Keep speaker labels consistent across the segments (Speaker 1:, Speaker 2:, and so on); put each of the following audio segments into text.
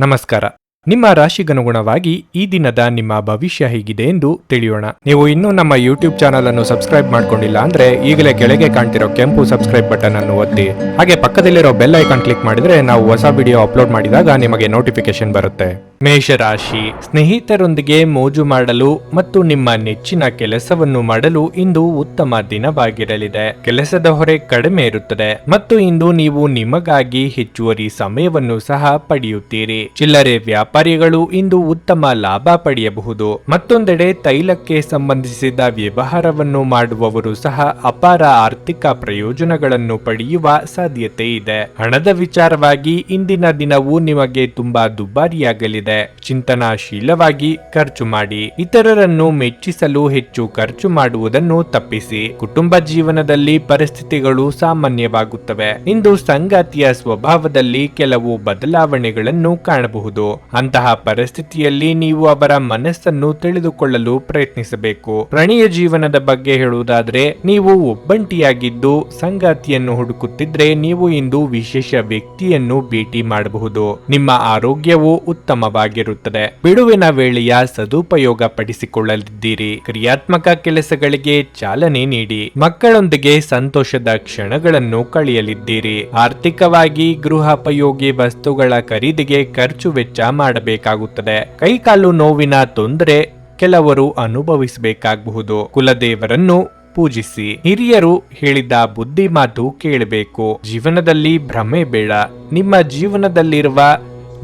Speaker 1: ನಮಸ್ಕಾರ. ನಿಮ್ಮ ರಾಶಿಗನುಗುಣವಾಗಿ ಈ ದಿನದ ನಿಮ್ಮ ಭವಿಷ್ಯ ಹೇಗಿದೆ ಎಂದು ತಿಳಿಯೋಣ. ನೀವು ಇನ್ನೂ ನಮ್ಮ ಯೂಟ್ಯೂಬ್ ಚಾನಲ್ ಅನ್ನು ಸಬ್ಸ್ಕ್ರೈಬ್ ಮಾಡ್ಕೊಂಡಿಲ್ಲ ಅಂದ್ರೆ ಈಗಲೇ ಕೆಳಗೆ ಕಾಣ್ತಿರೋ ಕೆಂಪು ಸಬ್ಸ್ಕ್ರೈಬ್ ಬಟನ್ ಅನ್ನು ಒತ್ತಿ, ಹಾಗೆ ಪಕ್ಕದಲ್ಲಿರೋ ಬೆಲ್ ಐಕಾನ್ ಕ್ಲಿಕ್ ಮಾಡಿದ್ರೆ ನಾವು ಹೊಸ ವಿಡಿಯೋ ಅಪ್ಲೋಡ್ ಮಾಡಿದಾಗ ನಿಮಗೆ ನೋಟಿಫಿಕೇಶನ್ ಬರುತ್ತೆ. ಮೇಷರಾಶಿ, ಸ್ನೇಹಿತರೊಂದಿಗೆ ಮೋಜು ಮಾಡಲು ಮತ್ತು ನಿಮ್ಮ ನೆಚ್ಚಿನ ಕೆಲಸವನ್ನು ಮಾಡಲು ಇಂದು ಉತ್ತಮ ದಿನವಾಗಿರಲಿದೆ. ಕೆಲಸದ ಹೊರೆ ಕಡಿಮೆ ಇರುತ್ತದೆ ಮತ್ತು ಇಂದು ನೀವು ನಿಮಗಾಗಿ ಹೆಚ್ಚುವರಿ ಸಮಯವನ್ನು ಸಹ ಪಡೆಯುತ್ತೀರಿ. ಚಿಲ್ಲರೆ ವ್ಯಾಪಾರಿಗಳು ಇಂದು ಉತ್ತಮ ಲಾಭ ಪಡೆಯಬಹುದು. ಮತ್ತೊಂದೆಡೆ ತೈಲಕ್ಕೆ ಸಂಬಂಧಿಸಿದ ವ್ಯವಹಾರವನ್ನು ಮಾಡುವವರು ಸಹ ಅಪಾರ ಆರ್ಥಿಕ ಪ್ರಯೋಜನಗಳನ್ನು ಪಡೆಯುವ ಸಾಧ್ಯತೆ ಇದೆ. ಹಣದ ವಿಚಾರವಾಗಿ ಇಂದಿನ ದಿನವು ನಿಮಗೆ ತುಂಬಾ ದುಬಾರಿಯಾಗಲಿದೆ. ಚಿಂತನಾಶೀಲವಾಗಿ ಖರ್ಚು ಮಾಡಿ. ಇತರರನ್ನು ಮೆಚ್ಚಿಸಲು ಹೆಚ್ಚು ಖರ್ಚು ಮಾಡುವುದನ್ನು ತಪ್ಪಿಸಿ. ಕುಟುಂಬ ಜೀವನದಲ್ಲಿ ಪರಿಸ್ಥಿತಿಗಳು ಸಾಮಾನ್ಯವಾಗುತ್ತವೆ. ಇಂದು ಸಂಗಾತಿಯ ಸ್ವಭಾವದಲ್ಲಿ ಕೆಲವು ಬದಲಾವಣೆಗಳನ್ನು ಕಾಣಬಹುದು. ಅಂತಹ ಪರಿಸ್ಥಿತಿಯಲ್ಲಿ ನೀವು ಅವರ ಮನಸ್ಸನ್ನು ತಿಳಿದುಕೊಳ್ಳಲು ಪ್ರಯತ್ನಿಸಬೇಕು. ಪ್ರಣಯ ಜೀವನದ ಬಗ್ಗೆ ಹೇಳುವುದಾದ್ರೆ, ನೀವು ಒಬ್ಬಂಟಿಯಾಗಿದ್ದು ಸಂಗಾತಿಯನ್ನು ಹುಡುಕುತ್ತಿದ್ರೆ ನೀವು ಇಂದು ವಿಶೇಷ ವ್ಯಕ್ತಿಯನ್ನು ಭೇಟಿ ಮಾಡಬಹುದು. ನಿಮ್ಮ ಆರೋಗ್ಯವು ಉತ್ತಮವಾಗಿರುತ್ತದೆ. ಬಿಡುವಿನ ವೇಳೆಯ ಸದುಪಯೋಗ ಪಡಿಸಿಕೊಳ್ಳಲಿದ್ದೀರಿ. ಕ್ರಿಯಾತ್ಮಕ ಕೆಲಸಗಳಿಗೆ ಚಾಲನೆ ನೀಡಿ. ಮಕ್ಕಳೊಂದಿಗೆ ಸಂತೋಷದ ಕ್ಷಣಗಳನ್ನು ಕಳೆಯಲಿದ್ದೀರಿ. ಆರ್ಥಿಕವಾಗಿ ಗೃಹೋಪಯೋಗಿ ವಸ್ತುಗಳ ಖರೀದಿಗೆ ಖರ್ಚು ವೆಚ್ಚ ಮಾಡಬೇಕಾಗುತ್ತದೆ. ಕೈಕಾಲು ನೋವಿನ ತೊಂದರೆ ಕೆಲವರು ಅನುಭವಿಸಬೇಕಾಗಬಹುದು. ಕುಲದೇವರನ್ನು ಪೂಜಿಸಿ. ಹಿರಿಯರು ಹೇಳಿದ ಬುದ್ಧಿ ಮಾತು ಕೇಳಬೇಕು. ಜೀವನದಲ್ಲಿ ಭ್ರಮೆ ಬೇಡ. ನಿಮ್ಮ ಜೀವನದಲ್ಲಿರುವ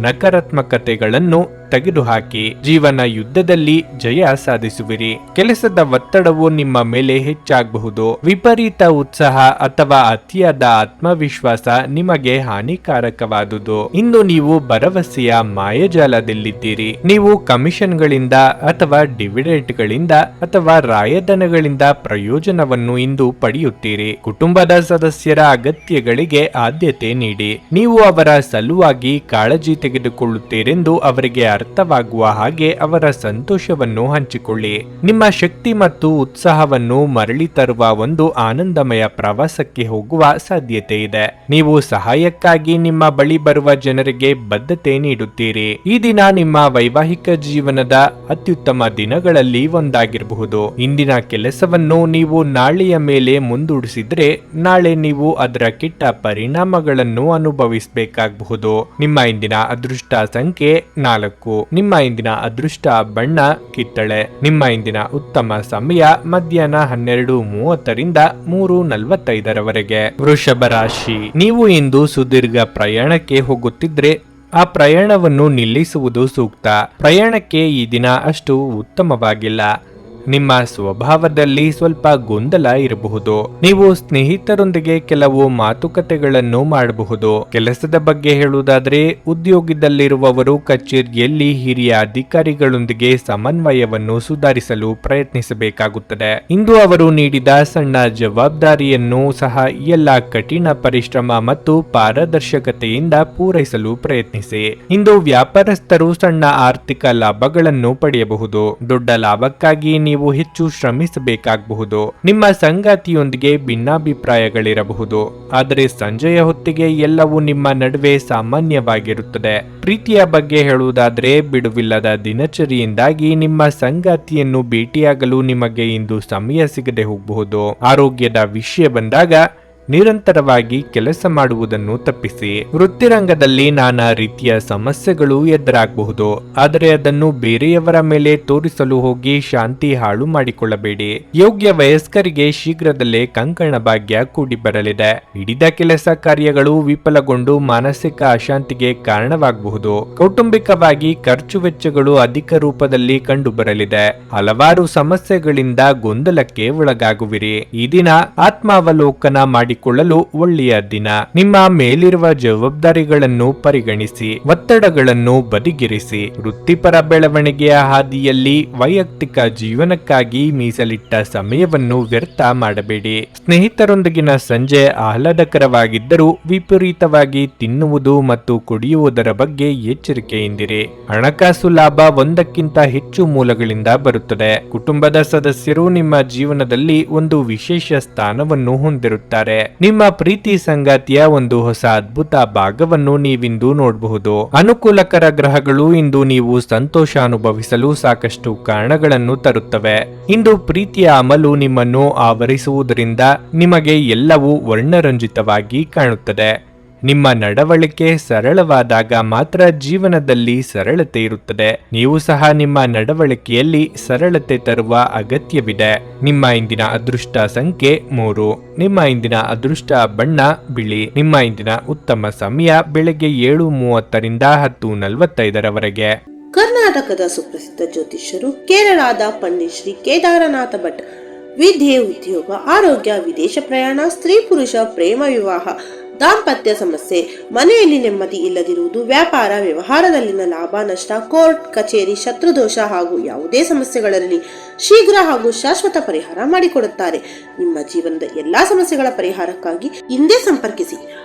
Speaker 1: ನಕಾರಾತ್ಮಕತೆಗಳನ್ನು ತೆಗೆದುಹಾಕಿ. ಜೀವನ ಯುದ್ಧದಲ್ಲಿ ಜಯ ಸಾಧಿಸುವಿರಿ. ಕೆಲಸದ ಒತ್ತಡವು ನಿಮ್ಮ ಮೇಲೆ ಹೆಚ್ಚಾಗಬಹುದು. ವಿಪರೀತ ಉತ್ಸಾಹ ಅಥವಾ ಅತಿಯಾದ ಆತ್ಮವಿಶ್ವಾಸ ನಿಮಗೆ ಹಾನಿಕಾರಕವಾದುದು. ಇಂದು ನೀವು ಭರವಸೆಯ ಮಾಯಜಾಲದಲ್ಲಿದ್ದೀರಿ. ನೀವು ಕಮಿಷನ್ಗಳಿಂದ ಅಥವಾ ಡಿವಿಡೆಂಟ್ಗಳಿಂದ ಅಥವಾ ರಾಯಧನಗಳಿಂದ ಪ್ರಯೋಜನವನ್ನು ಇಂದು ಪಡೆಯುತ್ತೀರಿ. ಕುಟುಂಬದ ಸದಸ್ಯರ ಅಗತ್ಯಗಳಿಗೆ ಆದ್ಯತೆ ನೀಡಿ. ನೀವು ಅವರ ಸಲುವಾಗಿ ಕಾಳಜಿ ತೆಗೆದುಕೊಳ್ಳುತ್ತೀರೆಂದು ಅವರಿಗೆ ಅರ್ಥವಾಗುವ ಹಾಗೆ ಅವರ ಸಂತೋಷವನ್ನು ಹಂಚಿಕೊಳ್ಳಿ. ನಿಮ್ಮ ಶಕ್ತಿ ಮತ್ತು ಉತ್ಸಾಹವನ್ನು ಮರಳಿ ತರುವ ಒಂದು ಆನಂದಮಯ ಪ್ರವಾಸಕ್ಕೆ ಹೋಗುವ ಸಾಧ್ಯತೆ ಇದೆ. ನೀವು ಸಹಾಯಕ್ಕಾಗಿ ನಿಮ್ಮ ಬಳಿ ಬರುವ ಜನರಿಗೆ ಬದ್ಧತೆ ನೀಡುತ್ತೀರಿ. ಈ ದಿನ ನಿಮ್ಮ ವೈವಾಹಿಕ ಜೀವನದ ಅತ್ಯುತ್ತಮ ದಿನಗಳಲ್ಲಿ ಒಂದಾಗಿರಬಹುದು. ಇಂದಿನ ಕೆಲಸವನ್ನು ನೀವು ನಾಳೆಯ ಮೇಲೆ ಮುಂದೂಡಿಸಿದ್ರೆ ನಾಳೆ ನೀವು ಅದರ ಕೆಟ್ಟ ಪರಿಣಾಮಗಳನ್ನು ಅನುಭವಿಸಬೇಕಾಗಬಹುದು. ನಿಮ್ಮ ಇಂದಿನ ಅದೃಷ್ಟ ಸಂಖ್ಯೆ 4. ನಿಮ್ಮ ಇಂದಿನ ಅದೃಷ್ಟ ಬಣ್ಣ ಕಿತ್ತಳೆ. ನಿಮ್ಮ ಇಂದಿನ ಉತ್ತಮ ಸಮಯ ಮಧ್ಯಾಹ್ನ 12:30ರಿಂದ 3:45ರವರೆಗೆ. ವೃಷಭ ರಾಶಿ, ನೀವು ಇಂದು ಸುದೀರ್ಘ ಪ್ರಯಾಣಕ್ಕೆ ಹೋಗುತ್ತಿದ್ರೆ ಆ ಪ್ರಯಾಣವನ್ನು ನಿಲ್ಲಿಸುವುದು ಸೂಕ್ತ. ಪ್ರಯಾಣಕ್ಕೆ ಈ ದಿನ ಅಷ್ಟು ಉತ್ತಮವಾಗಿಲ್ಲ. ನಿಮ್ಮ ಸ್ವಭಾವದಲ್ಲಿ ಸ್ವಲ್ಪ ಗೊಂದಲ ಇರಬಹುದು. ನೀವು ಸ್ನೇಹಿತರೊಂದಿಗೆ ಕೆಲವು ಮಾತುಕತೆಗಳನ್ನು ಮಾಡಬಹುದು. ಕೆಲಸದ ಬಗ್ಗೆ ಹೇಳುವುದಾದ್ರೆ, ಉದ್ಯೋಗದಲ್ಲಿರುವವರು ಕಚೇರಿಯಲ್ಲಿ ಹಿರಿಯ ಅಧಿಕಾರಿಗಳೊಂದಿಗೆ ಸಮನ್ವಯವನ್ನು ಸುಧಾರಿಸಲು ಪ್ರಯತ್ನಿಸಬೇಕಾಗುತ್ತದೆ. ಇಂದು ಅವರು ನೀಡಿದ ಸಣ್ಣ ಜವಾಬ್ದಾರಿಯನ್ನು ಸಹ ಎಲ್ಲ ಕಠಿಣ ಪರಿಶ್ರಮ ಮತ್ತು ಪಾರದರ್ಶಕತೆಯಿಂದ ಪೂರೈಸಲು ಪ್ರಯತ್ನಿಸಿ. ಇಂದು ವ್ಯಾಪಾರಸ್ಥರು ಸಣ್ಣ ಆರ್ಥಿಕ ಲಾಭಗಳನ್ನು ಪಡೆಯಬಹುದು. ದೊಡ್ಡ ಲಾಭಕ್ಕಾಗಿ ನೀವು ಹೆಚ್ಚು ಶ್ರಮಿಸಬೇಕಾಗಬಹುದು. ನಿಮ್ಮ ಸಂಗಾತಿಯೊಂದಿಗೆ ಭಿನ್ನಾಭಿಪ್ರಾಯಗಳಿರಬಹುದು, ಆದರೆ ಸಂಜೆಯ ಹೊತ್ತಿಗೆ ಎಲ್ಲವೂ ನಿಮ್ಮ ನಡುವೆ ಸಾಮಾನ್ಯವಾಗಿರುತ್ತದೆ. ಪ್ರೀತಿಯ ಬಗ್ಗೆ ಹೇಳುವುದಾದ್ರೆ, ಬಿಡುವಿಲ್ಲದ ದಿನಚರಿಯಿಂದಾಗಿ ನಿಮ್ಮ ಸಂಗಾತಿಯನ್ನು ಭೇಟಿಯಾಗಲು ನಿಮಗೆ ಇಂದು ಸಮಯ ಸಿಗದೆ ಹೋಗಬಹುದು. ಆರೋಗ್ಯದ ವಿಷಯ ಬಂದಾಗ ನಿರಂತರವಾಗಿ ಕೆಲಸ ಮಾಡುವುದನ್ನು ತಪ್ಪಿಸಿ. ವೃತ್ತಿರಂಗದಲ್ಲಿ ನಾನಾ ರೀತಿಯ ಸಮಸ್ಯೆಗಳು ಎದುರಾಗಬಹುದು, ಆದರೆ ಅದನ್ನು ಬೇರೆಯವರ ಮೇಲೆ ತೋರಿಸಲು ಹೋಗಿ ಶಾಂತಿ ಹಾಳು ಮಾಡಿಕೊಳ್ಳಬೇಡಿ. ಯೋಗ್ಯ ವಯಸ್ಕರಿಗೆ ಶೀಘ್ರದಲ್ಲೇ ಕಂಕಣ ಭಾಗ್ಯ ಕೂಡಿ ಬರಲಿದೆ. ಹಿಡಿದ ಕೆಲಸ ಕಾರ್ಯಗಳು ವಿಫಲಗೊಂಡು ಮಾನಸಿಕ ಅಶಾಂತಿಗೆ ಕಾರಣವಾಗಬಹುದು. ಕೌಟುಂಬಿಕವಾಗಿ ಖರ್ಚು ವೆಚ್ಚಗಳು ಅಧಿಕ ರೂಪದಲ್ಲಿ ಕಂಡು ಬರಲಿದೆ. ಹಲವಾರು ಸಮಸ್ಯೆಗಳಿಂದ ಗೊಂದಲಕ್ಕೆ ಒಳಗಾಗುವಿರಿ. ಈ ದಿನ ಆತ್ಮಾವಲೋಕನ ಮಾಡಿಕೊಳ್ಳಲು ಒಳ್ಳೆಯ ದಿನ. ನಿಮ್ಮ ಮೇಲಿರುವ ಜವಾಬ್ದಾರಿಗಳನ್ನು ಪರಿಗಣಿಸಿ. ಒತ್ತಡಗಳನ್ನು ಬದಿಗಿರಿಸಿ. ವೃತ್ತಿಪರ ಬೆಳವಣಿಗೆಯ ಹಾದಿಯಲ್ಲಿ ವೈಯಕ್ತಿಕ ಜೀವನಕ್ಕಾಗಿ ಮೀಸಲಿಟ್ಟ ಸಮಯವನ್ನು ವ್ಯರ್ಥ ಮಾಡಬೇಡಿ. ಸ್ನೇಹಿತರೊಂದಿಗಿನ ಸಂಜೆ ಆಹ್ಲಾದಕರವಾಗಿದ್ದರೂ ವಿಪರೀತವಾಗಿ ತಿನ್ನುವುದು ಮತ್ತು ಕುಡಿಯುವುದರ ಬಗ್ಗೆ ಎಚ್ಚರಿಕೆಯಿಂದಿರಿ. ಹಣಕಾಸು ಲಾಭ ಒಂದಕ್ಕಿಂತ ಹೆಚ್ಚು ಮೂಲಗಳಿಂದ ಬರುತ್ತದೆ. ಕುಟುಂಬದ ಸದಸ್ಯರು ನಿಮ್ಮ ಜೀವನದಲ್ಲಿ ಒಂದು ವಿಶೇಷ ಸ್ಥಾನವನ್ನು ಹೊಂದಿರುತ್ತಾರೆ. ನಿಮ್ಮ ಪ್ರೀತಿ ಸಂಗಾತಿಯ ಒಂದು ಹೊಸ ಅದ್ಭುತ ಭಾಗವನ್ನು ನೀವಿಂದು ನೋಡಬಹುದು. ಅನುಕೂಲಕರ ಗ್ರಹಗಳು ಇಂದು ನೀವು ಸಂತೋಷ ಅನುಭವಿಸಲು ಸಾಕಷ್ಟು ಕಾರಣಗಳನ್ನು ತರುತ್ತವೆ. ಇಂದು ಪ್ರೀತಿಯ ಅಮಲು ನಿಮ್ಮನ್ನು ಆವರಿಸುವುದರಿಂದ ನಿಮಗೆ ಎಲ್ಲವೂ ವರ್ಣರಂಜಿತವಾಗಿ ಕಾಣುತ್ತದೆ. ನಿಮ್ಮ ನಡವಳಿಕೆ ಸರಳವಾದಾಗ ಮಾತ್ರ ಜೀವನದಲ್ಲಿ ಸರಳತೆ ಇರುತ್ತದೆ. ನೀವು ಸಹ ನಿಮ್ಮ ನಡವಳಿಕೆಯಲ್ಲಿ ಸರಳತೆ ತರುವ ಅಗತ್ಯವಿದೆ. ನಿಮ್ಮ ಇಂದಿನ ಅದೃಷ್ಟ ಸಂಖ್ಯೆ 3. ನಿಮ್ಮ ಇಂದಿನ ಅದೃಷ್ಟ ಬಣ್ಣ ಬಿಳಿ. ನಿಮ್ಮ ಇಂದಿನ ಉತ್ತಮ ಸಮಯ ಬೆಳಗ್ಗೆ 7:30ರಿಂದ 10:45ರವರೆಗೆ.
Speaker 2: ಕರ್ನಾಟಕದ ಸುಪ್ರಸಿದ್ಧ ಜ್ಯೋತಿಷ್ಯರು ಕೇರಳದ ಪಂಡಿತ್ ಶ್ರೀ ಕೇದಾರನಾಥ ಭಟ್. ವಿದ್ಯೆ, ಉದ್ಯೋಗ, ಆರೋಗ್ಯ, ವಿದೇಶ ಪ್ರಯಾಣ, ಸ್ತ್ರೀ ಪುರುಷ ಪ್ರೇಮ ವಿವಾಹ, ದಾಂಪತ್ಯ ಸಮಸ್ಯೆ, ಮನೆಯಲ್ಲಿ ನೆಮ್ಮದಿ ಇಲ್ಲದಿರುವುದು, ವ್ಯಾಪಾರ ವ್ಯವಹಾರದಲ್ಲಿನ ಲಾಭ ನಷ್ಟ, ಕೋರ್ಟ್ ಕಚೇರಿ, ಶತ್ರುದೋಷ ಹಾಗೂ ಯಾವುದೇ ಸಮಸ್ಯೆಗಳಲ್ಲಿ ಶೀಘ್ರ ಹಾಗೂ ಶಾಶ್ವತ ಪರಿಹಾರ ಮಾಡಿಕೊಡುತ್ತಾರೆ. ನಿಮ್ಮ ಜೀವನದ ಎಲ್ಲಾ ಸಮಸ್ಯೆಗಳ ಪರಿಹಾರಕ್ಕಾಗಿ ಹಿಂದೆ ಸಂಪರ್ಕಿಸಿ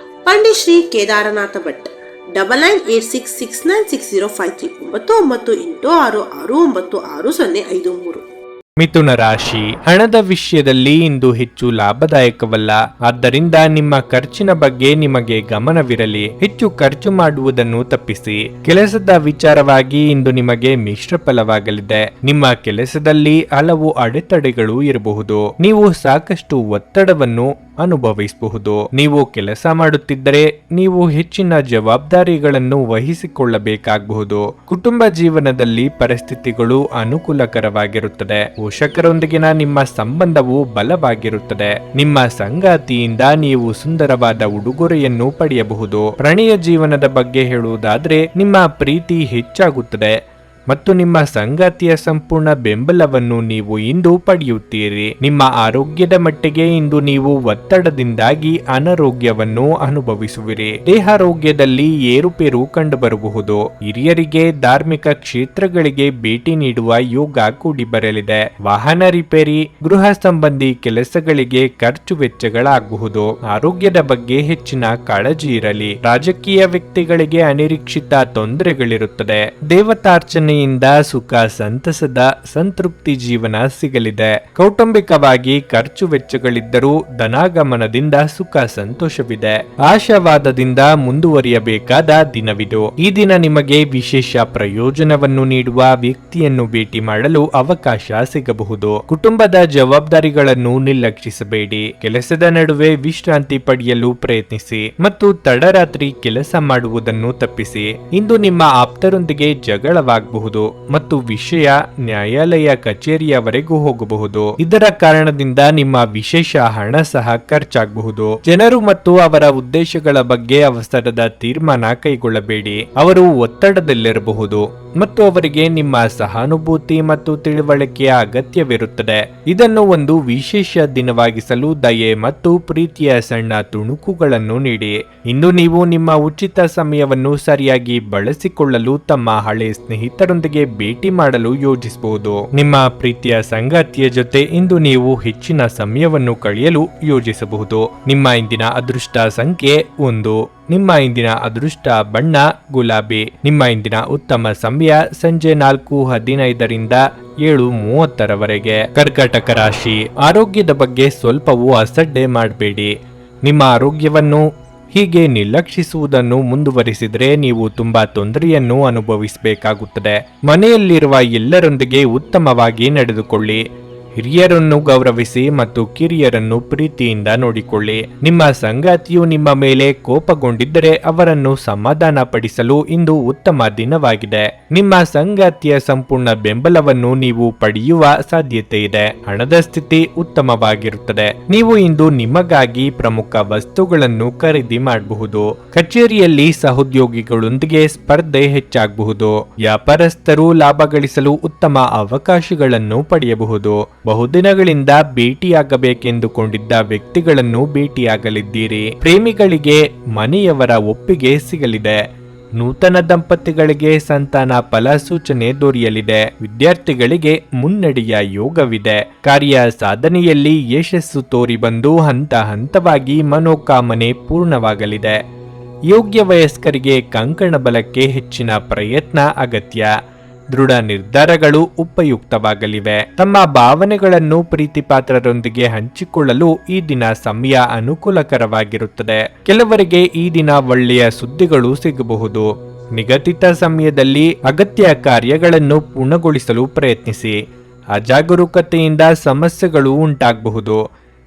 Speaker 2: ಪಂಡಿತ್ ಶ್ರೀ ಕೇದಾರನಾಥ ಭಟ್. 9986696053 9886669053.
Speaker 1: ಮಿಥುನ ರಾಶಿ. ಹಣದ ವಿಷಯದಲ್ಲಿ ಇಂದು ಹೆಚ್ಚು ಲಾಭದಾಯಕವಲ್ಲ. ಆದ್ದರಿಂದ ನಿಮ್ಮ ಖರ್ಚಿನ ಬಗ್ಗೆ ನಿಮಗೆ ಗಮನವಿರಲಿ. ಹೆಚ್ಚು ಖರ್ಚು ಮಾಡುವುದನ್ನು ತಪ್ಪಿಸಿ. ಕೆಲಸದ ವಿಚಾರವಾಗಿ ಇಂದು ನಿಮಗೆ ಮಿಶ್ರ ಫಲವಾಗಲಿದೆ. ನಿಮ್ಮ ಕೆಲಸದಲ್ಲಿ ಹಲವು ಅಡೆತಡೆಗಳು ಇರಬಹುದು. ನೀವು ಸಾಕಷ್ಟು ಒತ್ತಡವನ್ನು ಅನುಭವಿಸಬಹುದು. ನೀವು ಕೆಲಸ ಮಾಡುತ್ತಿದ್ದರೆ ನೀವು ಹೆಚ್ಚಿನ ಜವಾಬ್ದಾರಿಗಳನ್ನು ವಹಿಸಿಕೊಳ್ಳಬೇಕಾಗಬಹುದು. ಕುಟುಂಬ ಜೀವನದಲ್ಲಿ ಪರಿಸ್ಥಿತಿಗಳು ಅನುಕೂಲಕರವಾಗಿರುತ್ತದೆ. ಪೋಷಕರೊಂದಿಗಿನ ನಿಮ್ಮ ಸಂಬಂಧವು ಬಲವಾಗಿರುತ್ತದೆ. ನಿಮ್ಮ ಸಂಗಾತಿಯಿಂದ ನೀವು ಸುಂದರವಾದ ಉಡುಗೊರೆಯನ್ನು ಪಡೆಯಬಹುದು. ಪ್ರಣಯ ಜೀವನದ ಬಗ್ಗೆ ಹೇಳುವುದಾದ್ರೆ ನಿಮ್ಮ ಪ್ರೀತಿ ಹೆಚ್ಚಾಗುತ್ತದೆ ಮತ್ತು ನಿಮ್ಮ ಸಂಗಾತಿಯ ಸಂಪೂರ್ಣ ಬೆಂಬಲವನ್ನು ನೀವು ಇಂದು ಪಡೆಯುತ್ತೀರಿ. ನಿಮ್ಮ ಆರೋಗ್ಯದ ಮಟ್ಟಿಗೆ ಇಂದು ನೀವು ಒತ್ತಡದಿಂದಾಗಿ ಅನಾರೋಗ್ಯವನ್ನು ಅನುಭವಿಸುವಿರಿ. ದೇಹಾರೋಗ್ಯದಲ್ಲಿ ಏರುಪೇರು ಕಂಡುಬರಬಹುದು. ಹಿರಿಯರಿಗೆ ಧಾರ್ಮಿಕ ಕ್ಷೇತ್ರಗಳಿಗೆ ಭೇಟಿ ನೀಡುವ ಯೋಗ ಕೂಡಿ ಬರಲಿದೆ. ವಾಹನ ರಿಪೇರಿ, ಗೃಹ ಸಂಬಂಧಿ ಕೆಲಸಗಳಿಗೆ ಖರ್ಚು ವೆಚ್ಚಗಳಾಗಬಹುದು. ಆರೋಗ್ಯದ ಬಗ್ಗೆ ಹೆಚ್ಚಿನ ಕಾಳಜಿ ಇರಲಿ. ರಾಜಕೀಯ ವ್ಯಕ್ತಿಗಳಿಗೆ ಅನಿರೀಕ್ಷಿತ ತೊಂದರೆಗಳಿರುತ್ತದೆ. ದೇವತಾರ್ಚನೆ ಸುಖ ಸಂತಸದ ಸಂತೃಪ್ತಿ ಜೀವನ ಸಿಗಲಿದೆ. ಕೌಟುಂಬಿಕವಾಗಿ ಖರ್ಚು ವೆಚ್ಚಗಳಿದ್ದರೂ ಧನಾಗಮನದಿಂದ ಸುಖ ಸಂತೋಷವಿದೆ. ಆಶಾವಾದದಿಂದ ಮುಂದುವರಿಯಬೇಕಾದ ದಿನವಿದು. ಈ ದಿನ ನಿಮಗೆ ವಿಶೇಷ ಪ್ರಯೋಜನವನ್ನು ನೀಡುವ ವ್ಯಕ್ತಿಯನ್ನು ಭೇಟಿ ಮಾಡಲು ಅವಕಾಶ ಸಿಗಬಹುದು. ಕುಟುಂಬದ ಜವಾಬ್ದಾರಿಗಳನ್ನು ನಿರ್ಲಕ್ಷಿಸಬೇಡಿ. ಕೆಲಸದ ನಡುವೆ ವಿಶ್ರಾಂತಿ ಪಡೆಯಲು ಪ್ರಯತ್ನಿಸಿ ಮತ್ತು ತಡರಾತ್ರಿ ಕೆಲಸ ಮಾಡುವುದನ್ನು ತಪ್ಪಿಸಿ. ಇಂದು ನಿಮ್ಮ ಆಪ್ತರೊಂದಿಗೆ ಜಗಳವಾಗಬಹುದು ಮತ್ತು ವಿಷಯ ನ್ಯಾಯಾಲಯ ಕಚೇರಿಯವರೆಗೂ ಹೋಗಬಹುದು. ಇದರ ಕಾರಣದಿಂದ ನಿಮ್ಮ ವಿಶೇಷ ಹಣ ಸಹ ಖರ್ಚಾಗಬಹುದು. ಜನರು ಮತ್ತು ಅವರ ಉದ್ದೇಶಗಳ ಬಗ್ಗೆ ಅವಸರದ ತೀರ್ಮಾನ ಕೈಗೊಳ್ಳಬೇಡಿ. ಅವರು ಒತ್ತಡದಲ್ಲಿರಬಹುದು ಮತ್ತು ಅವರಿಗೆ ನಿಮ್ಮ ಸಹಾನುಭೂತಿ ಮತ್ತು ತಿಳುವಳಿಕೆಯ ಅಗತ್ಯವಿರುತ್ತದೆ. ಇದನ್ನು ಒಂದು ವಿಶೇಷ ದಿನವಾಗಿಸಲು ದಯೆ ಮತ್ತು ಪ್ರೀತಿಯ ಸಣ್ಣ ತುಣುಕುಗಳನ್ನು ನೀಡಿ. ಇಂದು ನೀವು ನಿಮ್ಮ ಉಚಿತ ಸಮಯವನ್ನು ಸರಿಯಾಗಿ ಬಳಸಿಕೊಳ್ಳಲು ತಮ್ಮ ಹಳೆ ಸ್ನೇಹಿತರೊಂದಿಗೆ ಭೇಟಿ ಮಾಡಲು ಯೋಜಿಸಬಹುದು. ನಿಮ್ಮ ಪ್ರೀತಿಯ ಸಂಗಾತಿಯ ಜೊತೆ ಇಂದು ನೀವು ಹೆಚ್ಚಿನ ಸಮಯವನ್ನು ಕಳೆಯಲು ಯೋಜಿಸಬಹುದು. ನಿಮ್ಮ ಇಂದಿನ ಅದೃಷ್ಟ ಸಂಖ್ಯೆ 1. ನಿಮ್ಮ ಇಂದಿನ ಅದೃಷ್ಟ ಬಣ್ಣ ಗುಲಾಬಿ. ನಿಮ್ಮ ಇಂದಿನ ಉತ್ತಮ ಸಮಯ ಸಂಜೆ 4:15ರಿಂದ 7:30ರವರೆಗೆ. ಕರ್ಕಾಟಕ ರಾಶಿ. ಆರೋಗ್ಯದ ಬಗ್ಗೆ ಸ್ವಲ್ಪವೂ ಅಸಡ್ಡೆ ಮಾಡಬೇಡಿ. ನಿಮ್ಮ ಆರೋಗ್ಯವನ್ನು ಹೀಗೆ ನಿರ್ಲಕ್ಷಿಸುವುದನ್ನು ಮುಂದುವರಿಸಿದರೆ ನೀವು ತುಂಬಾ ತೊಂದರೆಯನ್ನು ಅನುಭವಿಸಬೇಕಾಗುತ್ತದೆ. ಮನೆಯಲ್ಲಿರುವ ಎಲ್ಲರೊಂದಿಗೆ ಉತ್ತಮವಾಗಿ ನಡೆದುಕೊಳ್ಳಿ. ಹಿರಿಯರನ್ನು ಗೌರವಿಸಿ ಮತ್ತು ಕಿರಿಯರನ್ನು ಪ್ರೀತಿಯಿಂದ ನೋಡಿಕೊಳ್ಳಿ. ನಿಮ್ಮ ಸಂಗಾತಿಯು ನಿಮ್ಮ ಮೇಲೆ ಕೋಪಗೊಂಡಿದ್ದರೆ ಅವರನ್ನು ಸಮಾಧಾನ ಪಡಿಸಲು ಇಂದು ಉತ್ತಮ ದಿನವಾಗಿದೆ. ನಿಮ್ಮ ಸಂಗಾತಿಯ ಸಂಪೂರ್ಣ ಬೆಂಬಲವನ್ನು ನೀವು ಪಡೆಯುವ ಸಾಧ್ಯತೆ ಇದೆ. ಹಣದ ಸ್ಥಿತಿ ಉತ್ತಮವಾಗಿರುತ್ತದೆ. ನೀವು ಇಂದು ನಿಮಗಾಗಿ ಪ್ರಮುಖ ವಸ್ತುಗಳನ್ನು ಖರೀದಿ ಮಾಡಬಹುದು. ಕಚೇರಿಯಲ್ಲಿ ಸಹೋದ್ಯೋಗಿಗಳೊಂದಿಗೆ ಸ್ಪರ್ಧೆ ಹೆಚ್ಚಾಗಬಹುದು. ವ್ಯಾಪಾರಸ್ಥರು ಲಾಭ ಗಳಿಸಲು ಉತ್ತಮ ಅವಕಾಶಗಳನ್ನು ಪಡೆಯಬಹುದು. ಬಹುದಿನಗಳಿಂದ ಭೇಟಿಯಾಗಬೇಕೆಂದುಕೊಂಡಿದ್ದ ವ್ಯಕ್ತಿಗಳನ್ನು ಭೇಟಿಯಾಗಲಿದ್ದೀರಿ. ಪ್ರೇಮಿಗಳಿಗೆ ಮನೆಯವರ ಒಪ್ಪಿಗೆ ಸಿಗಲಿದೆ. ನೂತನ ದಂಪತಿಗಳಿಗೆ ಸಂತಾನ ಫಲ ಸೂಚನೆ ದೊರೆಯಲಿದೆ. ವಿದ್ಯಾರ್ಥಿಗಳಿಗೆ ಮುನ್ನಡೆಯ ಯೋಗವಿದೆ. ಕಾರ್ಯ ಸಾಧನೆಯಲ್ಲಿ ಯಶಸ್ಸು ತೋರಿ ಬಂದು ಹಂತ ಹಂತವಾಗಿ ಮನೋಕಾಮನೆ ಪೂರ್ಣವಾಗಲಿದೆ. ಯೋಗ್ಯ ವಯಸ್ಕರಿಗೆ ಕಂಕಣ ಬಲಕ್ಕೆ ಹೆಚ್ಚಿನ ಪ್ರಯತ್ನ ಅಗತ್ಯ. ದೃಢ ನಿರ್ಧಾರಗಳು ಉಪಯುಕ್ತವಾಗಲಿವೆ. ತಮ್ಮ ಭಾವನೆಗಳನ್ನು ಪ್ರೀತಿಪಾತ್ರರೊಂದಿಗೆ ಹಂಚಿಕೊಳ್ಳಲು ಈ ದಿನ ಸಮಯ ಅನುಕೂಲಕರವಾಗಿರುತ್ತದೆ. ಕೆಲವರಿಗೆ ಈ ದಿನ ಒಳ್ಳೆಯ ಸುದ್ದಿಗಳು ಸಿಗಬಹುದು. ನಿಗದಿತ ಸಮಯದಲ್ಲಿ ಅಗತ್ಯ ಕಾರ್ಯಗಳನ್ನು ಪೂರ್ಣಗೊಳಿಸಲು ಪ್ರಯತ್ನಿಸಿ. ಅಜಾಗರೂಕತೆಯಿಂದ ಸಮಸ್ಯೆಗಳು ಉಂಟಾಗಬಹುದು.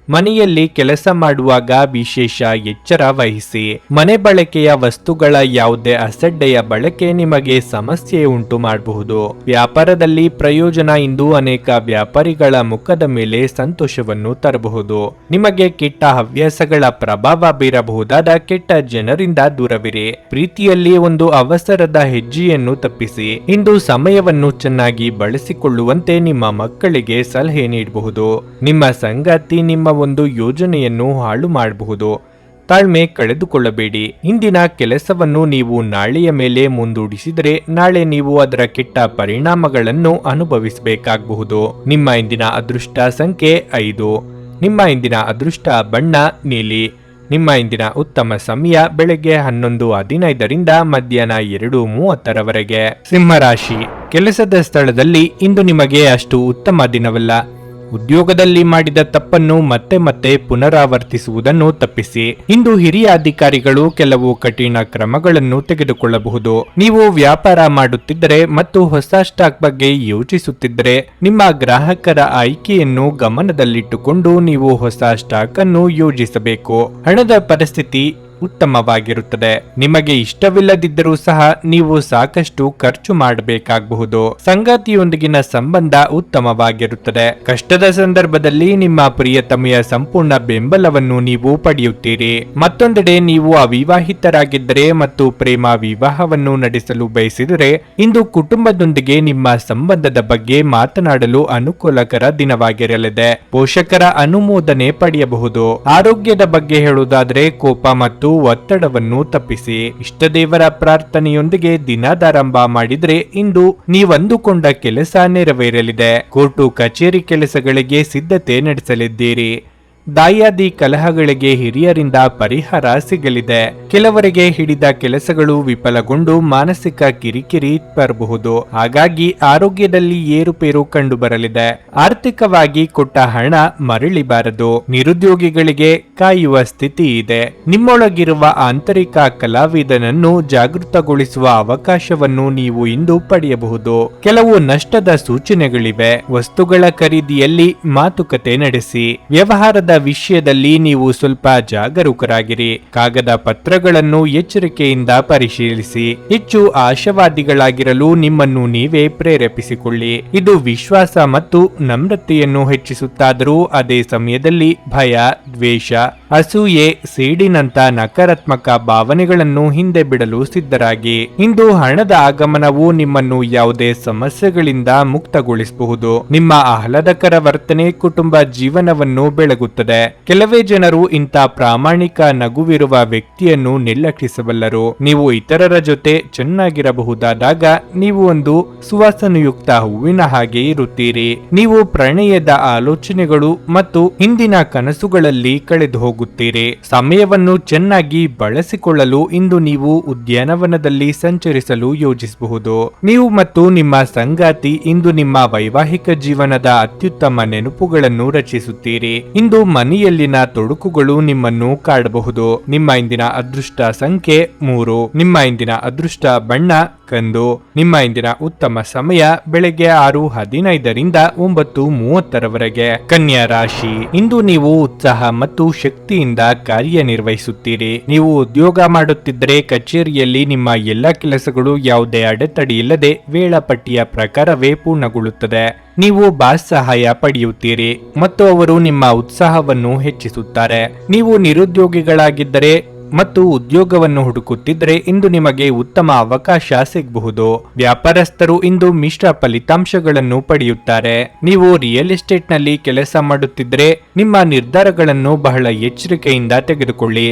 Speaker 1: ಮನೆಯಲ್ಲಿ ಕೆಲಸ ಮಾಡುವಾಗ ವಿಶೇಷ ಎಚ್ಚರ ವಹಿಸಿ. ಮನೆ ಬಳಕೆಯ ವಸ್ತುಗಳ ಯಾವುದೇ ಅಸಡ್ಡೆಯ ಬಳಕೆ ನಿಮಗೆ ಸಮಸ್ಯೆ ಉಂಟು ಮಾಡಬಹುದು. ವ್ಯಾಪಾರದಲ್ಲಿ ಪ್ರಯೋಜನ ಇಂದು ಅನೇಕ ವ್ಯಾಪಾರಿಗಳ ಮುಖದ ಮೇಲೆ ಸಂತೋಷವನ್ನು ತರಬಹುದು. ನಿಮಗೆ ಕೆಟ್ಟ ಹವ್ಯಾಸಗಳ ಪ್ರಭಾವ ಬೀರಬಹುದಾದ ಕೆಟ್ಟ ಜನರಿಂದ ದೂರವಿರಿ. ಪ್ರೀತಿಯಲ್ಲಿ ಒಂದು ಅವಸರದ ಹೆಜ್ಜೆಯನ್ನು ತಪ್ಪಿಸಿ. ಇಂದು ಸಮಯವನ್ನು ಚೆನ್ನಾಗಿ ಬಳಸಿಕೊಳ್ಳುವಂತೆ ನಿಮ್ಮ ಮಕ್ಕಳಿಗೆ ಸಲಹೆ ನೀಡಬಹುದು. ನಿಮ್ಮ ಸಂಗಾತಿ ನಿಮ್ಮ ಒಂದು ಯೋಜನೆಯನ್ನು ಹಾಳು ಮಾಡಬಹುದು. ತಾಳ್ಮೆ ಕಳೆದುಕೊಳ್ಳಬೇಡಿ. ಇಂದಿನ ಕೆಲಸವನ್ನು ನೀವು ನಾಳೆಯ ಮೇಲೆ ಮುಂದೂಡಿಸಿದರೆ ನಾಳೆ ನೀವು ಅದರ ಕೆಟ್ಟ ಪರಿಣಾಮಗಳನ್ನು ಅನುಭವಿಸಬೇಕಾಗಬಹುದು. ನಿಮ್ಮ ಇಂದಿನ ಅದೃಷ್ಟ ಸಂಖ್ಯೆ 5. ನಿಮ್ಮ ಇಂದಿನ ಅದೃಷ್ಟ ಬಣ್ಣ ನೀಲಿ. ನಿಮ್ಮ ಇಂದಿನ ಉತ್ತಮ ಸಮಯ ಬೆಳಗ್ಗೆ 11:15ರಿಂದ ಮಧ್ಯಾಹ್ನ 2:30ರವರೆಗೆ. ಸಿಂಹರಾಶಿ, ಕೆಲಸದ ಸ್ಥಳದಲ್ಲಿ ಇಂದು ನಿಮಗೆ ಅಷ್ಟು ಉತ್ತಮ ದಿನವಲ್ಲ. ಉದ್ಯೋಗದಲ್ಲಿ ಮಾಡಿದ ತಪ್ಪನ್ನು ಮತ್ತೆ ಮತ್ತೆ ಪುನರಾವರ್ತಿಸುವುದನ್ನು ತಪ್ಪಿಸಿ. ಇಂದು ಹಿರಿಯ ಅಧಿಕಾರಿಗಳು ಕೆಲವು ಕಠಿಣ ಕ್ರಮಗಳನ್ನು ತೆಗೆದುಕೊಳ್ಳಬಹುದು. ನೀವು ವ್ಯಾಪಾರ ಮಾಡುತ್ತಿದ್ದರೆ ಮತ್ತು ಹೊಸ ಸ್ಟಾಕ್ ಬಗ್ಗೆ ಯೋಚಿಸುತ್ತಿದ್ದರೆ ನಿಮ್ಮ ಗ್ರಾಹಕರ ಆಯ್ಕೆಯನ್ನು ಗಮನದಲ್ಲಿಟ್ಟುಕೊಂಡು ನೀವು ಹೊಸ ಸ್ಟಾಕ್ ಅನ್ನು ಯೋಜಿಸಬೇಕು. ಹಣದ ಪರಿಸ್ಥಿತಿ ಉತ್ತಮವಾಗಿರುತ್ತದೆ. ನಿಮಗೆ ಇಷ್ಟವಿಲ್ಲದಿದ್ದರೂ ಸಹ ನೀವು ಸಾಕಷ್ಟು ಖರ್ಚು ಮಾಡಬೇಕಾಗಬಹುದು. ಸಂಗಾತಿಯೊಂದಿಗಿನ ಸಂಬಂಧ ಉತ್ತಮವಾಗಿರುತ್ತದೆ. ಕಷ್ಟದ ಸಂದರ್ಭದಲ್ಲಿ ನಿಮ್ಮ ಪ್ರಿಯತಮೆಯ ಸಂಪೂರ್ಣ ಬೆಂಬಲವನ್ನು ನೀವು ಪಡೆಯುತ್ತೀರಿ. ಮತ್ತೊಂದೆಡೆ ನೀವು ಅವಿವಾಹಿತರಾಗಿದ್ದರೆ ಮತ್ತು ಪ್ರೇಮ ವಿವಾಹವನ್ನು ನಡೆಸಲು ಬಯಸಿದರೆ ಇಂದು ಕುಟುಂಬದೊಂದಿಗೆ ನಿಮ್ಮ ಸಂಬಂಧದ ಬಗ್ಗೆ ಮಾತನಾಡಲು ಅನುಕೂಲಕರ ದಿನವಾಗಿರಲಿದೆ. ಪೋಷಕರ ಅನುಮೋದನೆ ಪಡೆಯಬಹುದು. ಆರೋಗ್ಯದ ಬಗ್ಗೆ ಹೇಳುವುದಾದರೆ ಕೋಪ ಮತ್ತು ಒತ್ತಡವನ್ನು ತಪ್ಪಿಸಿ. ಇಷ್ಟದೇವರ ಪ್ರಾರ್ಥನೆಯೊಂದಿಗೆ ದಿನದಾರಂಭ ಮಾಡಿದ್ರೆ ಇಂದು ನೀವಂದುಕೊಂಡ ಕೆಲಸ ನೆರವೇರಲಿದೆ. ಕೋರ್ಟು ಕಚೇರಿ ಕೆಲಸಗಳಿಗೆ ಸಿದ್ಧತೆ ನಡೆಸಲಿದ್ದೀರಿ. ದಾಯಾದಿ ಕಲಹಗಳಿಗೆ ಹಿರಿಯರಿಂದ ಪರಿಹಾರ ಸಿಗಲಿದೆ. ಕೆಲವರಿಗೆ ಹಿಡಿದ ಕೆಲಸಗಳು ವಿಫಲಗೊಂಡು ಮಾನಸಿಕ ಕಿರಿಕಿರಿ ಬರಬಹುದು. ಹಾಗಾಗಿ ಆರೋಗ್ಯದಲ್ಲಿ ಏರುಪೇರು ಕಂಡು ಬರಲಿದೆ. ಆರ್ಥಿಕವಾಗಿ ಕೊಟ್ಟ ಹಣ ಮರಳಿಬಾರದು. ನಿರುದ್ಯೋಗಿಗಳಿಗೆ ಕಾಯುವ ಸ್ಥಿತಿ ಇದೆ. ನಿಮ್ಮೊಳಗಿರುವ ಆಂತರಿಕ ಕಲಾವಿದನನ್ನು ಜಾಗೃತಗೊಳಿಸುವ ಅವಕಾಶವನ್ನು ನೀವು ಇಂದು ಪಡೆಯಬಹುದು. ಕೆಲವು ನಷ್ಟದ ಸೂಚನೆಗಳಿವೆ. ವಸ್ತುಗಳ ಖರೀದಿಯಲ್ಲಿ ಮಾತುಕತೆ ನಡೆಸಿ. ವ್ಯವಹಾರದ ವಿಷಯದಲ್ಲಿ ನೀವು ಸ್ವಲ್ಪ ಜಾಗರೂಕರಾಗಿರಿ. ಕಾಗದ ಪತ್ರಗಳನ್ನು ಎಚ್ಚರಿಕೆಯಿಂದ ಪರಿಶೀಲಿಸಿ. ಹೆಚ್ಚು ಆಶಾವಾದಿಗಳಾಗಿರಲು ನಿಮ್ಮನ್ನು ನೀವೇ ಪ್ರೇರೇಪಿಸಿಕೊಳ್ಳಿ. ಇದು ವಿಶ್ವಾಸ ಮತ್ತು ನಮ್ರತೆಯನ್ನು ಹೆಚ್ಚಿಸುತ್ತಾದರೂ ಅದೇ ಸಮಯದಲ್ಲಿ ಭಯ, ದ್ವೇಷ, ಅಸೂಯೆ, ಸೇಡಿನಂತ ನಕಾರಾತ್ಮಕ ಭಾವನೆಗಳನ್ನು ಹಿಂದೆ ಬಿಡಲು ಸಿದ್ಧರಾಗಿ. ಇಂದು ಹಣದ ಆಗಮನವು ನಿಮ್ಮನ್ನು ಯಾವುದೇ ಸಮಸ್ಯೆಗಳಿಂದ ಮುಕ್ತಗೊಳಿಸಬಹುದು. ನಿಮ್ಮ ಆಹ್ಲಾದಕರ ವರ್ತನೆ ಕುಟುಂಬ ಜೀವನವನ್ನು ಬೆಳಗುತ್ತದೆ. ಕೆಲವೇ ಜನರು ಇಂಥ ಪ್ರಾಮಾಣಿಕ ನಗುವಿರುವ ವ್ಯಕ್ತಿಯನ್ನು ನಿರ್ಲಕ್ಷಿಸಬಲ್ಲರು. ನೀವು ಇತರರ ಜೊತೆ ಚೆನ್ನಾಗಿರಬಹುದಾದಾಗ ನೀವು ಒಂದು ಸುವಾಸನೆಯುಕ್ತ ಹೂವಿನ ಹಾಗೆ ಇರುತ್ತೀರಿ. ನೀವು ಪ್ರಣಯದ ಆಲೋಚನೆಗಳು ಮತ್ತು ಹಿಂದಿನ ಕನಸುಗಳಲ್ಲಿ ಕಳೆದು ಹೋಗುತ್ತೀರಿ. ಸಮಯವನ್ನು ಚೆನ್ನಾಗಿ ಬಳಸಿಕೊಳ್ಳಲು ಇಂದು ನೀವು ಉದ್ಯಾನವನದಲ್ಲಿ ಸಂಚರಿಸಲು ಯೋಜಿಸಬಹುದು. ನೀವು ಮತ್ತು ನಿಮ್ಮ ಸಂಗಾತಿ ಇಂದು ನಿಮ್ಮ ವೈವಾಹಿಕ ಜೀವನದ ಅತ್ಯುತ್ತಮ ನೆನಪುಗಳನ್ನು ರಚಿಸುತ್ತೀರಿ. ಇಂದು ಮನೆಯಲ್ಲಿನ ತೊಡಕುಗಳು ನಿಮ್ಮನ್ನು ಕಾಡಬಹುದು. ನಿಮ್ಮ ಇಂದಿನ ಅದೃಷ್ಟ ಸಂಖ್ಯೆ 3. ನಿಮ್ಮ ಇಂದಿನ ಅದೃಷ್ಟ ಬಣ್ಣ ಕಂದು. ನಿಮ್ಮ ಇಂದಿನ ಉತ್ತಮ ಸಮಯ ಬೆಳಗ್ಗೆ 6:15ರಿಂದ 9:30ರವರೆಗೆ. ಕನ್ಯಾ ರಾಶಿ, ಇಂದು ನೀವು ಉತ್ಸಾಹ ಮತ್ತು ಶಕ್ತಿಯಿಂದ ಕಾರ್ಯನಿರ್ವಹಿಸುತ್ತೀರಿ. ನೀವು ಉದ್ಯೋಗ ಮಾಡುತ್ತಿದ್ದರೆ ಕಚೇರಿಯಲ್ಲಿ ನಿಮ್ಮ ಎಲ್ಲ ಕೆಲಸಗಳು ಯಾವುದೇ ಅಡೆತಡೆ ಇಲ್ಲದೆ ವೇಳಾಪಟ್ಟಿಯ ಪ್ರಕಾರವೇ ಪೂರ್ಣಗೊಳ್ಳುತ್ತದೆ. ನೀವು ಬಾಸ್ ಸಹಾಯ ಪಡೆಯುತ್ತೀರಿ ಮತ್ತು ಅವರು ನಿಮ್ಮ ಉತ್ಸಾಹವನ್ನು ಹೆಚ್ಚಿಸುತ್ತಾರೆ. ನೀವು ನಿರುದ್ಯೋಗಿಗಳಾಗಿದ್ದರೆ ಮತ್ತು ಉದ್ಯೋಗವನ್ನು ಹುಡುಕುತ್ತಿದ್ದರೆ ಇಂದು ನಿಮಗೆ ಉತ್ತಮ ಅವಕಾಶ ಸಿಗಬಹುದು. ವ್ಯಾಪಾರಸ್ಥರು ಇಂದು ಮಿಶ್ರ ಫಲಿತಾಂಶಗಳನ್ನು ಪಡೆಯುತ್ತಾರೆ. ನೀವು ರಿಯಲ್ ಎಸ್ಟೇಟ್ ನಲ್ಲಿ ಕೆಲಸ ಮಾಡುತ್ತಿದ್ದರೆ ನಿಮ್ಮ ನಿರ್ಧಾರಗಳನ್ನು ಬಹಳ ಎಚ್ಚರಿಕೆಯಿಂದ ತೆಗೆದುಕೊಳ್ಳಿ.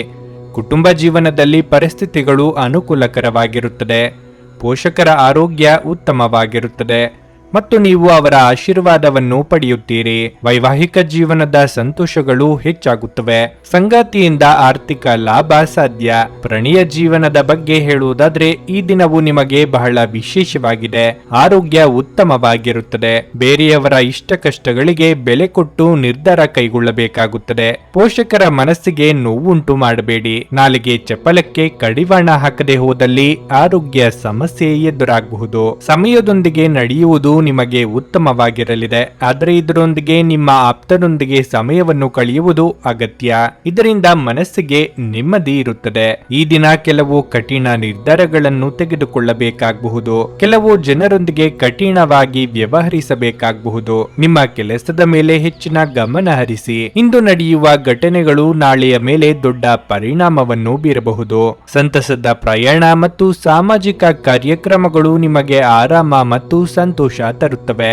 Speaker 1: ಕುಟುಂಬ ಜೀವನದಲ್ಲಿ ಪರಿಸ್ಥಿತಿಗಳು ಅನುಕೂಲಕರವಾಗಿರುತ್ತದೆ. ಪೋಷಕರ ಆರೋಗ್ಯ ಉತ್ತಮವಾಗಿರುತ್ತದೆ. ಮತ್ತು ನೀವು ಅವರ ಆಶೀರ್ವಾದವನ್ನು ಪಡೆಯುತ್ತೀರಿ. ವೈವಾಹಿಕ ಜೀವನದ ಸಂತೋಷಗಳು ಹೆಚ್ಚಾಗುತ್ತವೆ. ಸಂಗಾತಿಯಿಂದ ಆರ್ಥಿಕ ಲಾಭ ಸಾಧ್ಯ. ಪ್ರಣಯ ಜೀವನದ ಬಗ್ಗೆ ಹೇಳುವುದಾದ್ರೆ ಈ ದಿನವು ನಿಮಗೆ ಬಹಳ ವಿಶೇಷವಾಗಿದೆ. ಆರೋಗ್ಯ ಉತ್ತಮವಾಗಿರುತ್ತದೆ. ಬೇರೆಯವರ ಇಷ್ಟ ಕಷ್ಟಗಳಿಗೆ ಬೆಲೆ ಕೊಟ್ಟು ನಿರ್ಧಾರ ಕೈಗೊಳ್ಳಬೇಕಾಗುತ್ತದೆ. ಪೋಷಕರ ಮನಸ್ಸಿಗೆ ನೋವುಂಟು ಮಾಡಬೇಡಿ. ನಾಲಿಗೆ ಚಪಲಕ್ಕೆ ಕಡಿವಾಣ ಹಾಕದೆ ಹೋದಲ್ಲಿ ಆರೋಗ್ಯ ಸಮಸ್ಯೆ ಎದುರಾಗಬಹುದು. ಸಮಯದೊಂದಿಗೆ ನಡೆಯುವುದು ನಿಮಗೆ ಉತ್ತಮವಾಗಿರಲಿದೆ. ಆದರೆ ಇದರೊಂದಿಗೆ ನಿಮ್ಮ ಆಪ್ತರೊಂದಿಗೆ ಸಮಯವನ್ನು ಕಳೆಯುವುದು ಅಗತ್ಯ. ಇದರಿಂದ ಮನಸ್ಸಿಗೆ ನೆಮ್ಮದಿ ಇರುತ್ತದೆ. ಈ ದಿನ ಕೆಲವು ಕಠಿಣ ನಿರ್ಧಾರಗಳನ್ನು ತೆಗೆದುಕೊಳ್ಳಬೇಕಾಗಬಹುದು. ಕೆಲವು ಜನರೊಂದಿಗೆ ಕಠಿಣವಾಗಿ ವ್ಯವಹರಿಸಬೇಕಾಗಬಹುದು. ನಿಮ್ಮ ಕೆಲಸದ ಮೇಲೆ ಹೆಚ್ಚಿನ ಗಮನ ಹರಿಸಿ. ಇಂದು ನಡೆಯುವ ಘಟನೆಗಳು ನಾಳೆಯ ಮೇಲೆ ದೊಡ್ಡ ಪರಿಣಾಮವನ್ನು ಬೀರಬಹುದು. ಸಂತಸದ ಪ್ರಯಾಣ ಮತ್ತು ಸಾಮಾಜಿಕ ಕಾರ್ಯಕ್ರಮಗಳು ನಿಮಗೆ ಆರಾಮ ಮತ್ತು ಸಂತೋಷ ತರುತ್ತವೆ.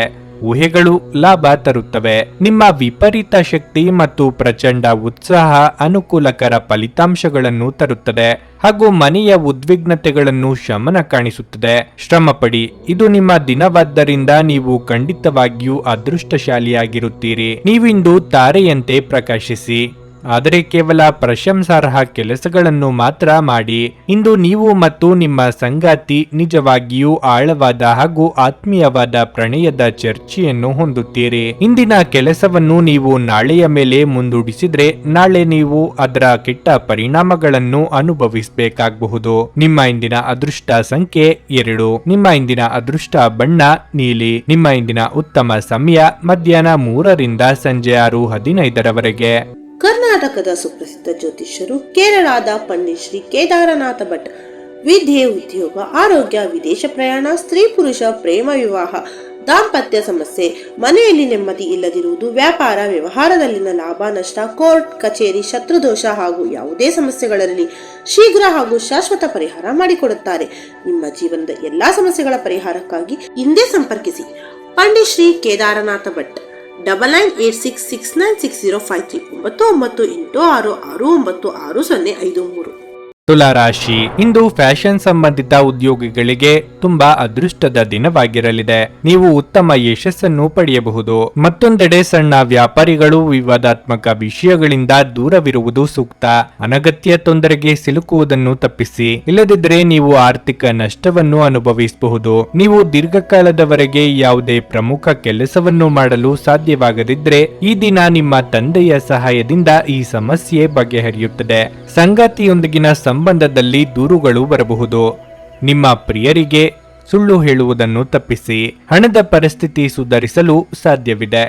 Speaker 1: ಊಹೆಗಳು ಲಾಭ ತರುತ್ತವೆ. ನಿಮ್ಮ ವಿಪರೀತ ಶಕ್ತಿ ಮತ್ತು ಪ್ರಚಂಡ ಉತ್ಸಾಹ ಅನುಕೂಲಕರ ಫಲಿತಾಂಶಗಳನ್ನು ತರುತ್ತದೆ ಹಾಗೂ ಮನೆಯ ಉದ್ವಿಗ್ನತೆಗಳನ್ನು ಶಮನ ಕಾಣಿಸುತ್ತದೆ. ಶ್ರಮಪಡಿ. ಇದು ನಿಮ್ಮ ದಿನವಾದ್ದರಿಂದ ನೀವು ಖಂಡಿತವಾಗಿಯೂ ಅದೃಷ್ಟಶಾಲಿಯಾಗಿರುತ್ತೀರಿ. ನೀವಿಂದು ತಾರೆಯಂತೆ ಪ್ರಕಾಶಿಸಿ. ಆದರೆ ಕೇವಲ ಪ್ರಶಂಸಾರ್ಹ ಕೆಲಸಗಳನ್ನು ಮಾತ್ರ ಮಾಡಿ. ಇಂದು ನೀವು ಮತ್ತು ನಿಮ್ಮ ಸಂಗಾತಿ ನಿಜವಾಗಿಯೂ ಆಳವಾದ ಹಾಗೂ ಆತ್ಮೀಯವಾದ ಪ್ರಣಯದ ಚರ್ಚೆಯನ್ನು ಹೊಂದುತ್ತೀರಿ. ಇಂದಿನ ಕೆಲಸವನ್ನು ನೀವು ನಾಳೆಯ ಮೇಲೆ ಮುಂದೂಡಿಸಿದ್ರೆ ನಾಳೆ ನೀವು ಅದರ ಕೆಟ್ಟ ಪರಿಣಾಮಗಳನ್ನು ಅನುಭವಿಸಬೇಕಾಗಬಹುದು. ನಿಮ್ಮ ಇಂದಿನ ಅದೃಷ್ಟ ಸಂಖ್ಯೆ 2. ನಿಮ್ಮ ಇಂದಿನ ಅದೃಷ್ಟ ಬಣ್ಣ ನೀಲಿ. ನಿಮ್ಮ ಇಂದಿನ ಉತ್ತಮ ಸಮಯ ಮಧ್ಯಾಹ್ನ 3ರಿಂದ ಸಂಜೆ 6:15
Speaker 2: ಕರ್ನಾಟಕದ ಸುಪ್ರಸಿದ್ಧ ಜ್ಯೋತಿಷ್ಯರು ಕೇರಳದ ಪಂಡಿತ್ ಶ್ರೀ ಕೇದಾರನಾಥ ಭಟ್. ವಿದ್ಯೆ, ಉದ್ಯೋಗ, ಆರೋಗ್ಯ, ವಿದೇಶ ಪ್ರಯಾಣ, ಸ್ತ್ರೀ ಪುರುಷ ಪ್ರೇಮ ವಿವಾಹ, ದಾಂಪತ್ಯ ಸಮಸ್ಯೆ, ಮನೆಯಲ್ಲಿ ನೆಮ್ಮದಿ ಇಲ್ಲದಿರುವುದು, ವ್ಯಾಪಾರ ವ್ಯವಹಾರದಲ್ಲಿನ ಲಾಭ ನಷ್ಟ, ಕೋರ್ಟ್ ಕಚೇರಿ, ಶತ್ರುದೋಷ ಹಾಗೂ ಯಾವುದೇ ಸಮಸ್ಯೆಗಳಲ್ಲಿ ಶೀಘ್ರ ಹಾಗೂ ಶಾಶ್ವತ ಪರಿಹಾರ ಮಾಡಿಕೊಡುತ್ತಾರೆ. ನಿಮ್ಮ ಜೀವನದ ಎಲ್ಲಾ ಸಮಸ್ಯೆಗಳ ಪರಿಹಾರಕ್ಕಾಗಿ ಹಿಂದೆ ಸಂಪರ್ಕಿಸಿ ಪಂಡಿತ್ ಶ್ರೀ ಕೇದಾರನಾಥ ಭಟ್. 9986696053 9986669053.
Speaker 1: ತುಲಾರಾಶಿ. ಇಂದು ಫ್ಯಾಷನ್ ಸಂಬಂಧಿತ ಉದ್ಯೋಗಿಗಳಿಗೆ ತುಂಬಾ ಅದೃಷ್ಟದ ದಿನವಾಗಿರಲಿದೆ. ನೀವು ಉತ್ತಮ ಯಶಸ್ಸನ್ನು ಪಡೆಯಬಹುದು. ಮತ್ತೊಂದೆಡೆ ಸಣ್ಣ ವ್ಯಾಪಾರಿಗಳು ವಿವಾದಾತ್ಮಕ ವಿಷಯಗಳಿಂದ ದೂರವಿರುವುದು ಸೂಕ್ತ. ಅನಗತ್ಯ ತೊಂದರೆಗೆ ಸಿಲುಕುವುದನ್ನು ತಪ್ಪಿಸಿ. ಇಲ್ಲದಿದ್ದರೆ ನೀವು ಆರ್ಥಿಕ ನಷ್ಟವನ್ನು ಅನುಭವಿಸಬಹುದು. ನೀವು ದೀರ್ಘಕಾಲದವರೆಗೆ ಯಾವುದೇ ಪ್ರಮುಖ ಕೆಲಸವನ್ನು ಮಾಡಲು ಸಾಧ್ಯವಾಗದಿದ್ದರೆ ಈ ದಿನ ನಿಮ್ಮ ತಂದೆಯ ಸಹಾಯದಿಂದ ಈ ಸಮಸ್ಯೆ ಬಗೆಹರಿಯುತ್ತದೆ. ಸಂಗಾತಿಯೊಂದಿಗಿನ ಸಂಬಂಧದಲ್ಲಿ ದೂರುಗಳು ಬರಬಹುದು. ನಿಮ್ಮ ಪ್ರಿಯರಿಗೆ ಸುಳ್ಳು ಹೇಳುವುದನ್ನು ತಪ್ಪಿಸಿ. ಹಣದ ಪರಿಸ್ಥಿತಿ ಸುಧಾರಿಸಲು ಸಾಧ್ಯವಿದೆ.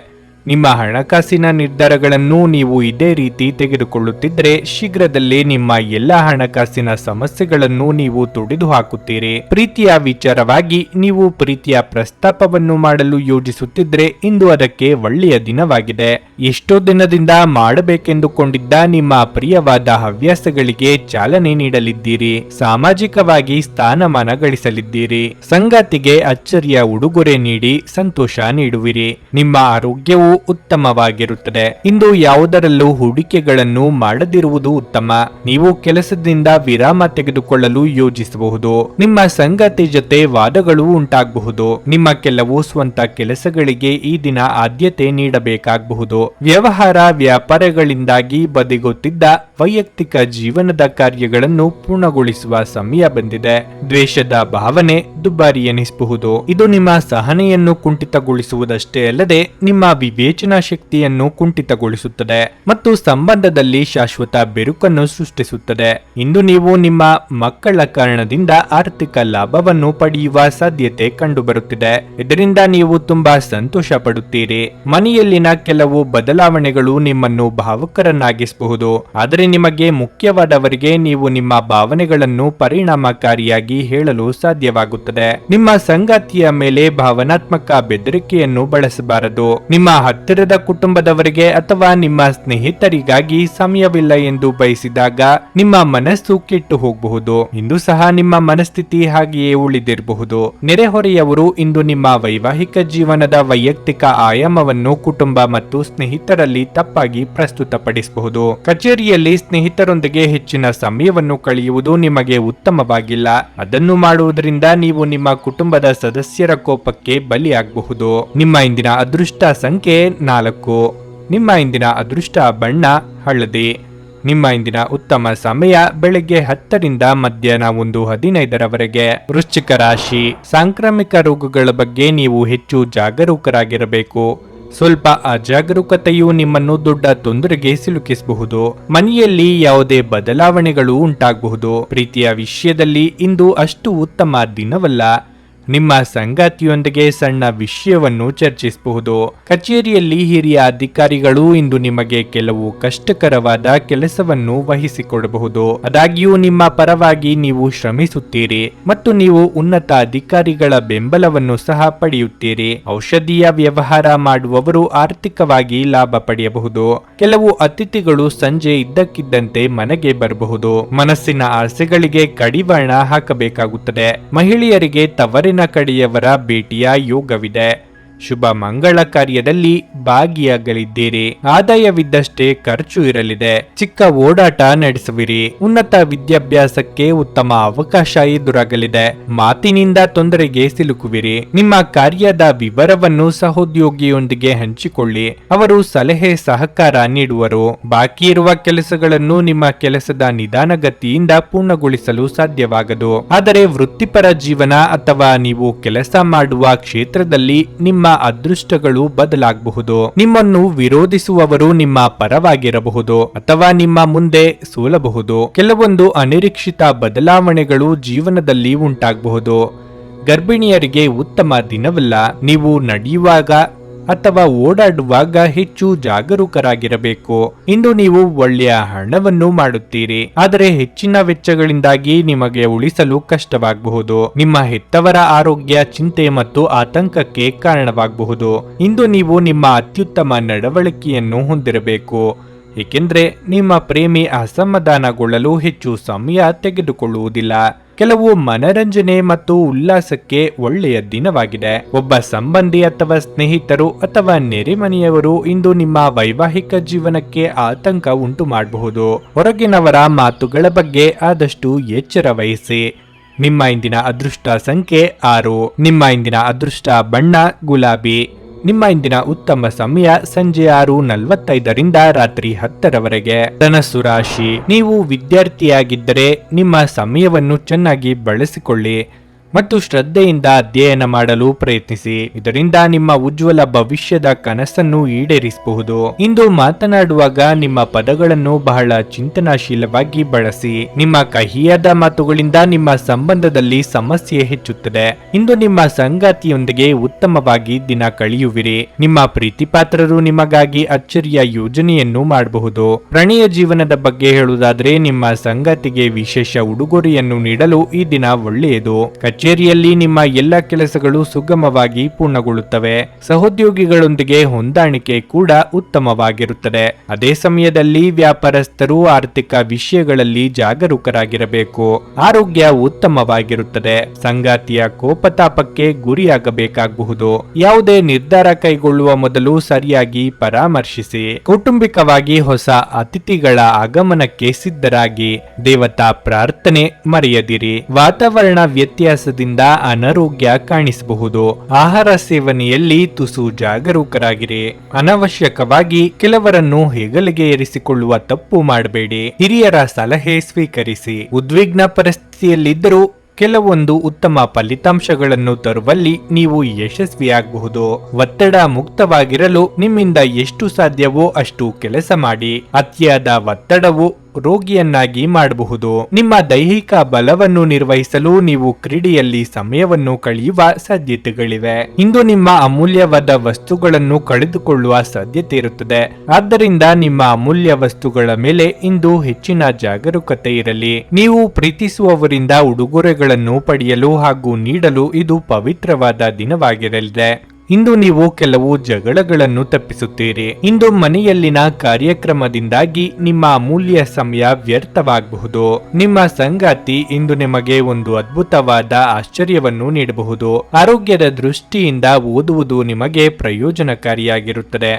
Speaker 1: ನಿಮ್ಮ ಹಣಕಾಸಿನ ನಿರ್ಧಾರಗಳನ್ನು ನೀವು ಇದೇ ರೀತಿ ತೆಗೆದುಕೊಳ್ಳುತ್ತಿದ್ದರೆ ಶೀಘ್ರದಲ್ಲೇ ನಿಮ್ಮ ಎಲ್ಲ ಹಣಕಾಸಿನ ಸಮಸ್ಯೆಗಳನ್ನು ನೀವು ತೊಡೆದು ಹಾಕುತ್ತೀರಿ. ಪ್ರೀತಿಯ ವಿಚಾರವಾಗಿ ನೀವು ಪ್ರೀತಿಯ ಪ್ರಸ್ತಾಪವನ್ನು ಮಾಡಲು ಯೋಜಿಸುತ್ತಿದ್ದರೆ ಇಂದು ಅದಕ್ಕೆ ಒಳ್ಳೆಯ ದಿನವಾಗಿದೆ. ಎಷ್ಟೋ ದಿನದಿಂದ ಮಾಡಬೇಕೆಂದುಕೊಂಡಿದ್ದ ನಿಮ್ಮ ಪ್ರಿಯವಾದ ಹವ್ಯಾಸಗಳಿಗೆ ಚಾಲನೆ ನೀಡಲಿದ್ದೀರಿ. ಸಾಮಾಜಿಕವಾಗಿ ಸ್ಥಾನಮಾನ ಗಳಿಸಲಿದ್ದೀರಿ. ಸಂಗಾತಿಗೆ ಅಚ್ಚರಿಯ ಉಡುಗೊರೆ ನೀಡಿ ಸಂತೋಷ ನೀಡುವಿರಿ. ನಿಮ್ಮ ಆರೋಗ್ಯವು ಉತ್ತಮವಾಗಿರುತ್ತದೆ. ಇಂದು ಯಾವುದರಲ್ಲೂ ಹೂಡಿಕೆಗಳನ್ನು ಮಾಡದಿರುವುದು ಉತ್ತಮ. ನೀವು ಕೆಲಸದಿಂದ ವಿರಾಮ ತೆಗೆದುಕೊಳ್ಳಲು ಯೋಜಿಸಬಹುದು. ನಿಮ್ಮ ಸಂಗಾತಿ ಜೊತೆ ವಾದಗಳು ಉಂಟಾಗಬಹುದು. ನಿಮ್ಮ ಕೆಲವು ಸ್ವಂತ ಕೆಲಸಗಳಿಗೆ ಈ ದಿನ ಆದ್ಯತೆ ನೀಡಬೇಕಾಗಬಹುದು. ವ್ಯವಹಾರ ವ್ಯಾಪಾರಗಳಿಂದಾಗಿ ಬದಿಗೊತ್ತಿದ್ದ ವೈಯಕ್ತಿಕ ಜೀವನದ ಕಾರ್ಯಗಳನ್ನು ಪೂರ್ಣಗೊಳಿಸುವ ಸಮಯ ಬಂದಿದೆ. ದ್ವೇಷದ ಭಾವನೆ ದುಬಾರಿ ಎನಿಸಬಹುದು. ಇದು ನಿಮ್ಮ ಸಹನೆಯನ್ನು ಕುಂಠಿತಗೊಳಿಸುವುದಷ್ಟೇ ಅಲ್ಲದೆ ನಿಮ್ಮ ವಿವೇಚನಾ ಶಕ್ತಿಯನ್ನು ಕುಂಠಿತಗೊಳಿಸುತ್ತದೆ ಮತ್ತು ಸಂಬಂಧದಲ್ಲಿ ಶಾಶ್ವತ ಬೆರುಕನ್ನು ಸೃಷ್ಟಿಸುತ್ತದೆ. ಇಂದು ನೀವು ನಿಮ್ಮ ಮಕ್ಕಳ ಕಾರಣದಿಂದ ಆರ್ಥಿಕ ಲಾಭವನ್ನು ಪಡೆಯುವ ಸಾಧ್ಯತೆ ಕಂಡುಬರುತ್ತಿದೆ. ಇದರಿಂದ ನೀವು ತುಂಬಾ ಸಂತೋಷ ಪಡುತ್ತೀರಿ. ಮನೆಯಲ್ಲಿನ ಕೆಲವು ಬದಲಾವಣೆಗಳು ನಿಮ್ಮನ್ನು ಭಾವುಕರನ್ನಾಗಿಸಬಹುದು. ಆದರೆ ನಿಮಗೆ ಮುಖ್ಯವಾದವರಿಗೆ ನೀವು ನಿಮ್ಮ ಭಾವನೆಗಳನ್ನು ಪರಿಣಾಮಕಾರಿಯಾಗಿ ಹೇಳಲು ಸಾಧ್ಯವಾಗುತ್ತದೆ. ನಿಮ್ಮ ಸಂಗಾತಿಯ ಮೇಲೆ ಭಾವನಾತ್ಮಕ ಬೆದರಿಕೆಯನ್ನು ಬಳಸಬಾರದು. ನಿಮ್ಮ ಹತ್ತಿರದ ಕುಟುಂಬದವರಿಗೆ ಅಥವಾ ನಿಮ್ಮ ಸ್ನೇಹಿತರಿಗಾಗಿ ಸಮಯವಿಲ್ಲ ಎಂದು ಬಯಸಿದಾಗ ನಿಮ್ಮ ಮನಸ್ಸು ಕೆಟ್ಟು ಹೋಗಬಹುದು. ಇಂದು ಸಹ ನಿಮ್ಮ ಮನಸ್ಥಿತಿ ಹಾಗೆಯೇ ಉಳಿದಿರಬಹುದು. ನೆರೆಹೊರೆಯವರು ಇಂದು ನಿಮ್ಮ ವೈವಾಹಿಕ ಜೀವನದ ವೈಯಕ್ತಿಕ ಆಯಾಮವನ್ನು ಕುಟುಂಬ ಮತ್ತು ಸ್ನೇಹಿತರಲ್ಲಿ ತಪ್ಪಾಗಿ ಪ್ರಸ್ತುತಪಡಿಸಬಹುದು. ಕಚೇರಿಯಲ್ಲಿ ಸ್ನೇಹಿತರೊಂದಿಗೆ ಹೆಚ್ಚಿನ ಸಮಯವನ್ನು ಕಳೆಯುವುದು ನಿಮಗೆ ಉತ್ತಮವಾಗಿಲ್ಲ. ಅದನ್ನು ಮಾಡುವುದರಿಂದ ನೀವು ನಿಮ್ಮ ಕುಟುಂಬದ ಸದಸ್ಯರ ಕೋಪಕ್ಕೆ ಬಲಿಯಾಗಬಹುದು. ನಿಮ್ಮ ಇಂದಿನ ಅದೃಷ್ಟ ಸಂಖ್ಯೆ 4. ನಿಮ್ಮ ಇಂದಿನ ಅದೃಷ್ಟ ಬಣ್ಣ ಹಳದಿ. ನಿಮ್ಮ ಇಂದಿನ ಉತ್ತಮ ಸಮಯ ಬೆಳಗ್ಗೆ 10 ರಿಂದ ಮಧ್ಯಾಹ್ನ 1:15 ವೃಶ್ಚಿಕ ರಾಶಿ. ಸಾಂಕ್ರಾಮಿಕ ರೋಗಗಳ ಬಗ್ಗೆ ನೀವು ಹೆಚ್ಚು ಜಾಗರೂಕರಾಗಿರಬೇಕು. ಸ್ವಲ್ಪ ಅಜಾಗರೂಕತೆಯು ನಿಮ್ಮನ್ನು ದೊಡ್ಡ ತೊಂದರೆಗೆ ಸಿಲುಕಿಸಬಹುದು. ಮನೆಯಲ್ಲಿ ಯಾವುದೇ ಬದಲಾವಣೆಗಳು ಉಂಟಾಗಬಹುದು. ಪ್ರೀತಿಯ ವಿಷಯದಲ್ಲಿ ಇಂದು ಅಷ್ಟು ಉತ್ತಮ ದಿನವಲ್ಲ. ನಿಮ್ಮ ಸಂಗಾತಿಯೊಂದಿಗೆ ಸಣ್ಣ ವಿಷಯವನ್ನು ಚರ್ಚಿಸಬಹುದು. ಕಚೇರಿಯಲ್ಲಿ ಹಿರಿಯ ಅಧಿಕಾರಿಗಳು ಇಂದು ನಿಮಗೆ ಕೆಲವು ಕಷ್ಟಕರವಾದ ಕೆಲಸವನ್ನು ವಹಿಸಿಕೊಡಬಹುದು. ಆದಾಗ್ಯೂ ನಿಮ್ಮ ಪರವಾಗಿ ನೀವು ಶ್ರಮಿಸುತ್ತೀರಿ ಮತ್ತು ನೀವು ಉನ್ನತ ಅಧಿಕಾರಿಗಳ ಬೆಂಬಲವನ್ನು ಸಹ ಪಡೆಯುತ್ತೀರಿ. ಔಷಧೀಯ ವ್ಯವಹಾರ ಮಾಡುವವರು ಆರ್ಥಿಕವಾಗಿ ಲಾಭ ಪಡೆಯಬಹುದು. ಕೆಲವು ಅತಿಥಿಗಳು ಸಂಜೆ ಇದ್ದಕ್ಕಿದ್ದಂತೆ ಮನೆಗೆ ಬರಬಹುದು. ಮನಸ್ಸಿನ ಆಸೆಗಳಿಗೆ ಕಡಿವಾಣ ಹಾಕಬೇಕಾಗುತ್ತದೆ. ಮಹಿಳೆಯರಿಗೆ ತವರಿನ ಕಡೆಯವರ ಭೇಟಿಯ ಯೋಗವಿದೆ. ಶುಭ ಮಂಗಳ ಕಾರ್ಯದಲ್ಲಿ ಭಾಗಿಯಾಗಲಿದ್ದೀರಿ. ಆದಾಯವಿದ್ದಷ್ಟೇ ಖರ್ಚು ಇರಲಿದೆ. ಚಿಕ್ಕ ಓಡಾಟ ನಡೆಸುವಿರಿ. ಉನ್ನತ ವಿದ್ಯಾಭ್ಯಾಸಕ್ಕೆ ಉತ್ತಮ ಅವಕಾಶ ಎದುರಾಗಲಿದೆ. ಮಾತಿನಿಂದ ತೊಂದರೆಗೆ ಸಿಲುಕುವಿರಿ. ನಿಮ್ಮ ಕಾರ್ಯದ ವಿವರವನ್ನು ಸಹೋದ್ಯೋಗಿಯೊಂದಿಗೆ ಹಂಚಿಕೊಳ್ಳಿ. ಅವರು ಸಲಹೆ ಸಹಕಾರ ನೀಡುವರು. ಬಾಕಿ ಇರುವ ಕೆಲಸಗಳನ್ನು ನಿಮ್ಮ ಕೆಲಸದ ನಿಧಾನಗತಿಯಿಂದ ಪೂರ್ಣಗೊಳಿಸಲು ಸಾಧ್ಯವಾಗದು. ಆದರೆ ವೃತ್ತಿಪರ ಜೀವನ ಅಥವಾ ನೀವು ಕೆಲಸ ಮಾಡುವ ಕ್ಷೇತ್ರದಲ್ಲಿ ನಿಮ್ಮ ಅದೃಷ್ಟಗಳು ಬದಲಾಗಬಹುದು. ನಿಮ್ಮನ್ನು ವಿರೋಧಿಸುವವರು ನಿಮ್ಮ ಪರವಾಗಿರಬಹುದು ಅಥವಾ ನಿಮ್ಮ ಮುಂದೆ ಸೋಲಬಹುದು. ಕೆಲವೊಂದು ಅನಿರೀಕ್ಷಿತ ಬದಲಾವಣೆಗಳು ಜೀವನದಲ್ಲಿ ಉಂಟಾಗಬಹುದು. ಗರ್ಭಿಣಿಯರಿಗೆ ಉತ್ತಮ ದಿನವಲ್ಲ. ನೀವು ನಡೆಯುವಾಗ ಅಥವಾ ಓಡಾಡುವಾಗ ಹೆಚ್ಚು ಜಾಗರೂಕರಾಗಿರಬೇಕು. ಇಂದು ನೀವು ಒಳ್ಳೆಯ ಹಣವನ್ನು ಮಾಡುತ್ತೀರಿ, ಆದರೆ ಹೆಚ್ಚಿನ ವೆಚ್ಚಗಳಿಂದಾಗಿ ನಿಮಗೆ ಉಳಿಸಲು ಕಷ್ಟವಾಗಬಹುದು. ನಿಮ್ಮ ಹೆತ್ತವರ ಆರೋಗ್ಯ ಚಿಂತೆ ಮತ್ತು ಆತಂಕಕ್ಕೆ ಕಾರಣವಾಗಬಹುದು. ಇಂದು ನೀವು ನಿಮ್ಮ ಅತ್ಯುತ್ತಮ ನಡವಳಿಕೆಯನ್ನು ಹೊಂದಿರಬೇಕು, ಏಕೆಂದರೆ ನಿಮ್ಮ ಪ್ರೇಮಿ ಅಸಮಾಧಾನಗೊಳ್ಳಲು ಹೆಚ್ಚು ಸಮಯ ತೆಗೆದುಕೊಳ್ಳುವುದಿಲ್ಲ. ಕೆಲವು ಮನರಂಜನೆ ಮತ್ತು ಉಲ್ಲಾಸಕ್ಕೆ ಒಳ್ಳೆಯ ದಿನವಾಗಿದೆ. ಒಬ್ಬ ಸಂಬಂಧಿ ಅಥವಾ ಸ್ನೇಹಿತರು ಅಥವಾ ನೆರೆಮನೆಯವರು ಇಂದು ನಿಮ್ಮ ವೈವಾಹಿಕ ಜೀವನಕ್ಕೆ ಆತಂಕ ಉಂಟು ಮಾಡಬಹುದು. ಹೊರಗಿನವರ ಮಾತುಗಳ ಬಗ್ಗೆ ಆದಷ್ಟು ಎಚ್ಚರ ವಹಿಸಿ. ನಿಮ್ಮ ಇಂದಿನ ಅದೃಷ್ಟ ಸಂಖ್ಯೆ 6. ನಿಮ್ಮ ಇಂದಿನ ಅದೃಷ್ಟ ಬಣ್ಣ ಗುಲಾಬಿ. ನಿಮ್ಮ ಇಂದಿನ ಉತ್ತಮ ಸಮಯ ಸಂಜೆ 6:45 ರಿಂದ ರಾತ್ರಿ 10 ಧನಸ್ಸು ರಾಶಿ. ನೀವು ವಿದ್ಯಾರ್ಥಿಯಾಗಿದ್ದರೆ ನಿಮ್ಮ ಸಮಯವನ್ನು ಚೆನ್ನಾಗಿ ಬಳಸಿಕೊಳ್ಳಿ ಮತ್ತು ಶ್ರದ್ಧೆಯಿಂದ ಅಧ್ಯಯನ ಮಾಡಲು ಪ್ರಯತ್ನಿಸಿ. ಇದರಿಂದ ನಿಮ್ಮ ಉಜ್ವಲ ಭವಿಷ್ಯದ ಕನಸನ್ನು ಈಡೇರಿಸಬಹುದು. ಇಂದು ಮಾತನಾಡುವಾಗ ನಿಮ್ಮ ಪದಗಳನ್ನು ಬಹಳ ಚಿಂತನಾಶೀಲವಾಗಿ ಬಳಸಿ. ನಿಮ್ಮ ಕಹಿಯಾದ ಮಾತುಗಳಿಂದ ನಿಮ್ಮ ಸಂಬಂಧದಲ್ಲಿ ಸಮಸ್ಯೆ ಹೆಚ್ಚುತ್ತದೆ. ಇಂದು ನಿಮ್ಮ ಸಂಗಾತಿಯೊಂದಿಗೆ ಉತ್ತಮವಾಗಿ ದಿನ ಕಳೆಯುವಿರಿ. ನಿಮ್ಮ ಪ್ರೀತಿಪಾತ್ರರು ನಿಮಗಾಗಿ ಅಚ್ಚರಿಯ ಯೋಜನೆಯನ್ನು ಮಾಡಬಹುದು. ಪ್ರಣಯ ಜೀವನದ ಬಗ್ಗೆ ಹೇಳುವುದಾದರೆ ನಿಮ್ಮ ಸಂಗಾತಿಗೆ ವಿಶೇಷ ಉಡುಗೊರೆಯನ್ನು ನೀಡಲು ಈ ದಿನ ಒಳ್ಳೆಯದು. ಕಚೇರಿಯಲ್ಲಿ ನಿಮ್ಮ ಎಲ್ಲ ಕೆಲಸಗಳು ಸುಗಮವಾಗಿ ಪೂರ್ಣಗೊಳ್ಳುತ್ತವೆ. ಸಹೋದ್ಯೋಗಿಗಳೊಂದಿಗೆ ಹೊಂದಾಣಿಕೆ ಕೂಡ ಉತ್ತಮವಾಗಿರುತ್ತದೆ. ಅದೇ ಸಮಯದಲ್ಲಿ ವ್ಯಾಪಾರಸ್ಥರು ಆರ್ಥಿಕ ವಿಷಯಗಳಲ್ಲಿ ಜಾಗರೂಕರಾಗಿರಬೇಕು. ಆರೋಗ್ಯ ಉತ್ತಮವಾಗಿರುತ್ತದೆ. ಸಂಗಾತಿಯ ಕೋಪತಾಪಕ್ಕೆ ಗುರಿಯಾಗಬೇಕಾಗಬಹುದು. ಯಾವುದೇ ನಿರ್ಧಾರ ಕೈಗೊಳ್ಳುವ ಮೊದಲು ಸರಿಯಾಗಿ ಪರಾಮರ್ಶಿಸಿ. ಕೌಟುಂಬಿಕವಾಗಿ ಹೊಸ ಅತಿಥಿಗಳ ಆಗಮನಕ್ಕೆ ಸಿದ್ಧರಾಗಿ. ದೇವತಾ ಪ್ರಾರ್ಥನೆ ಮರೆಯದಿರಿ. ವಾತಾವರಣ ವ್ಯತ್ಯಾಸ ಅನಾರೋಗ್ಯ ಕಾಣಿಸಬಹುದು. ಆಹಾರ ಸೇವನೆಯಲ್ಲಿ ತುಸು ಜಾಗರೂಕರಾಗಿರಿ. ಅನವಶ್ಯಕವಾಗಿ ಕೆಲವರನ್ನು ಹೆಗಲಿಗೆ ಏರಿಸಿಕೊಳ್ಳುವ ತಪ್ಪು ಮಾಡಬೇಡಿ. ಹಿರಿಯರ ಸಲಹೆ ಸ್ವೀಕರಿಸಿ. ಉದ್ವಿಗ್ನ ಪರಿಸ್ಥಿತಿಯಲ್ಲಿದ್ದರೂ ಕೆಲವೊಂದು ಉತ್ತಮ ಫಲಿತಾಂಶಗಳನ್ನು ತರುವಲ್ಲಿ ನೀವು ಯಶಸ್ವಿಯಾಗಬಹುದು. ಒತ್ತಡ ಮುಕ್ತವಾಗಿರಲು ನಿಮ್ಮಿಂದ ಎಷ್ಟು ಸಾಧ್ಯವೋ ಅಷ್ಟು ಕೆಲಸ ಮಾಡಿ. ಅತಿಯಾದ ಒತ್ತಡವು ರೋಗಿಯನ್ನಾಗಿ ಮಾಡಬಹುದು. ನಿಮ್ಮ ದೈಹಿಕ ಬಲವನ್ನು ನಿರ್ವಹಿಸಲು ನೀವು ಕ್ರೀಡೆಯಲ್ಲಿ ಸಮಯವನ್ನು ಕಳೆಯುವ ಸಾಧ್ಯತೆಗಳಿವೆ. ಇಂದು ನಿಮ್ಮ ಅಮೂಲ್ಯವಾದ ವಸ್ತುಗಳನ್ನು ಕಳೆದುಕೊಳ್ಳುವ ಸಾಧ್ಯತೆ ಇರುತ್ತದೆ. ಆದ್ದರಿಂದ ನಿಮ್ಮ ಅಮೂಲ್ಯ ವಸ್ತುಗಳ ಮೇಲೆ ಇಂದು ಹೆಚ್ಚಿನ ಜಾಗರೂಕತೆ ಇರಲಿ. ನೀವು ಪ್ರೀತಿಸುವವರಿಂದ ಉಡುಗೊರೆಗಳನ್ನು ಪಡೆಯಲು ಹಾಗೂ ನೀಡಲು ಇದು ಪವಿತ್ರವಾದ ದಿನವಾಗಿರಲಿದೆ. ಇಂದು ನೀವು ಕೆಲವು ಜಗಳಗಳನ್ನು ತಪ್ಪಿಸುತ್ತೀರಿ. ಇಂದು ಮನೆಯಲ್ಲಿನ ಕಾರ್ಯಕ್ರಮದಿಂದಾಗಿ ನಿಮ್ಮ ಅಮೂಲ್ಯ ಸಮಯ ವ್ಯರ್ಥವಾಗಬಹುದು. ನಿಮ್ಮ ಸಂಗಾತಿ ಇಂದು ನಿಮಗೆ ಒಂದು ಅದ್ಭುತವಾದ ಆಶ್ಚರ್ಯವನ್ನು ನೀಡಬಹುದು. ಆರೋಗ್ಯದ ದೃಷ್ಟಿಯಿಂದ ಓದುವುದು ನಿಮಗೆ ಪ್ರಯೋಜನಕಾರಿಯಾಗಿರುತ್ತದೆ.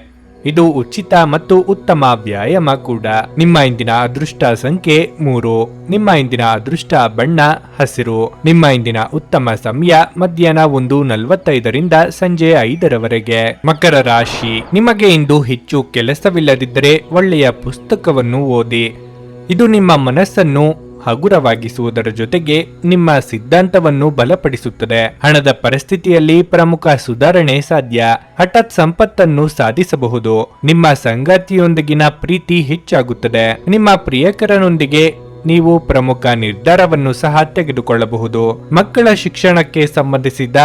Speaker 1: ಇದು ಉಚಿತ ಮತ್ತು ಉತ್ತಮ ವ್ಯಾಯಾಮ ಕೂಡ. ನಿಮ್ಮ ಇಂದಿನ ಅದೃಷ್ಟ ಸಂಖ್ಯೆ 3. ನಿಮ್ಮ ಇಂದಿನ ಅದೃಷ್ಟ ಬಣ್ಣ ಹಸಿರು. ನಿಮ್ಮ ಇಂದಿನ ಉತ್ತಮ ಸಮಯ ಮಧ್ಯಾಹ್ನ 1:45 ಸಂಜೆ 5 ಮಕರ ರಾಶಿ, ನಿಮಗೆ ಇಂದು ಹೆಚ್ಚು ಕೆಲಸವಿಲ್ಲದಿದ್ದರೆ ಒಳ್ಳೆಯ ಪುಸ್ತಕವನ್ನು ಓದಿ. ಇದು ನಿಮ್ಮ ಮನಸ್ಸನ್ನು ಹಗುರವಾಗಿಸುವುದರ ಜೊತೆಗೆ ನಿಮ್ಮ ಸಿದ್ಧಾಂತವನ್ನು ಬಲಪಡಿಸುತ್ತದೆ. ಹಣದ ಪರಿಸ್ಥಿತಿಯಲ್ಲಿ ಪ್ರಮುಖ ಸುಧಾರಣೆ ಸಾಧ್ಯ. ಹಠಾತ್ ಸಂಪತ್ತನ್ನು ಸಾಧಿಸಬಹುದು. ನಿಮ್ಮ ಸಂಗಾತಿಯೊಂದಿಗಿನ ಪ್ರೀತಿ ಹೆಚ್ಚಾಗುತ್ತದೆ. ನಿಮ್ಮ ಪ್ರಿಯಕರನೊಂದಿಗೆ ನೀವು ಪ್ರಮುಖ ನಿರ್ಧಾರವನ್ನು ಸಹ ತೆಗೆದುಕೊಳ್ಳಬಹುದು. ಮಕ್ಕಳ ಶಿಕ್ಷಣಕ್ಕೆ ಸಂಬಂಧಿಸಿದ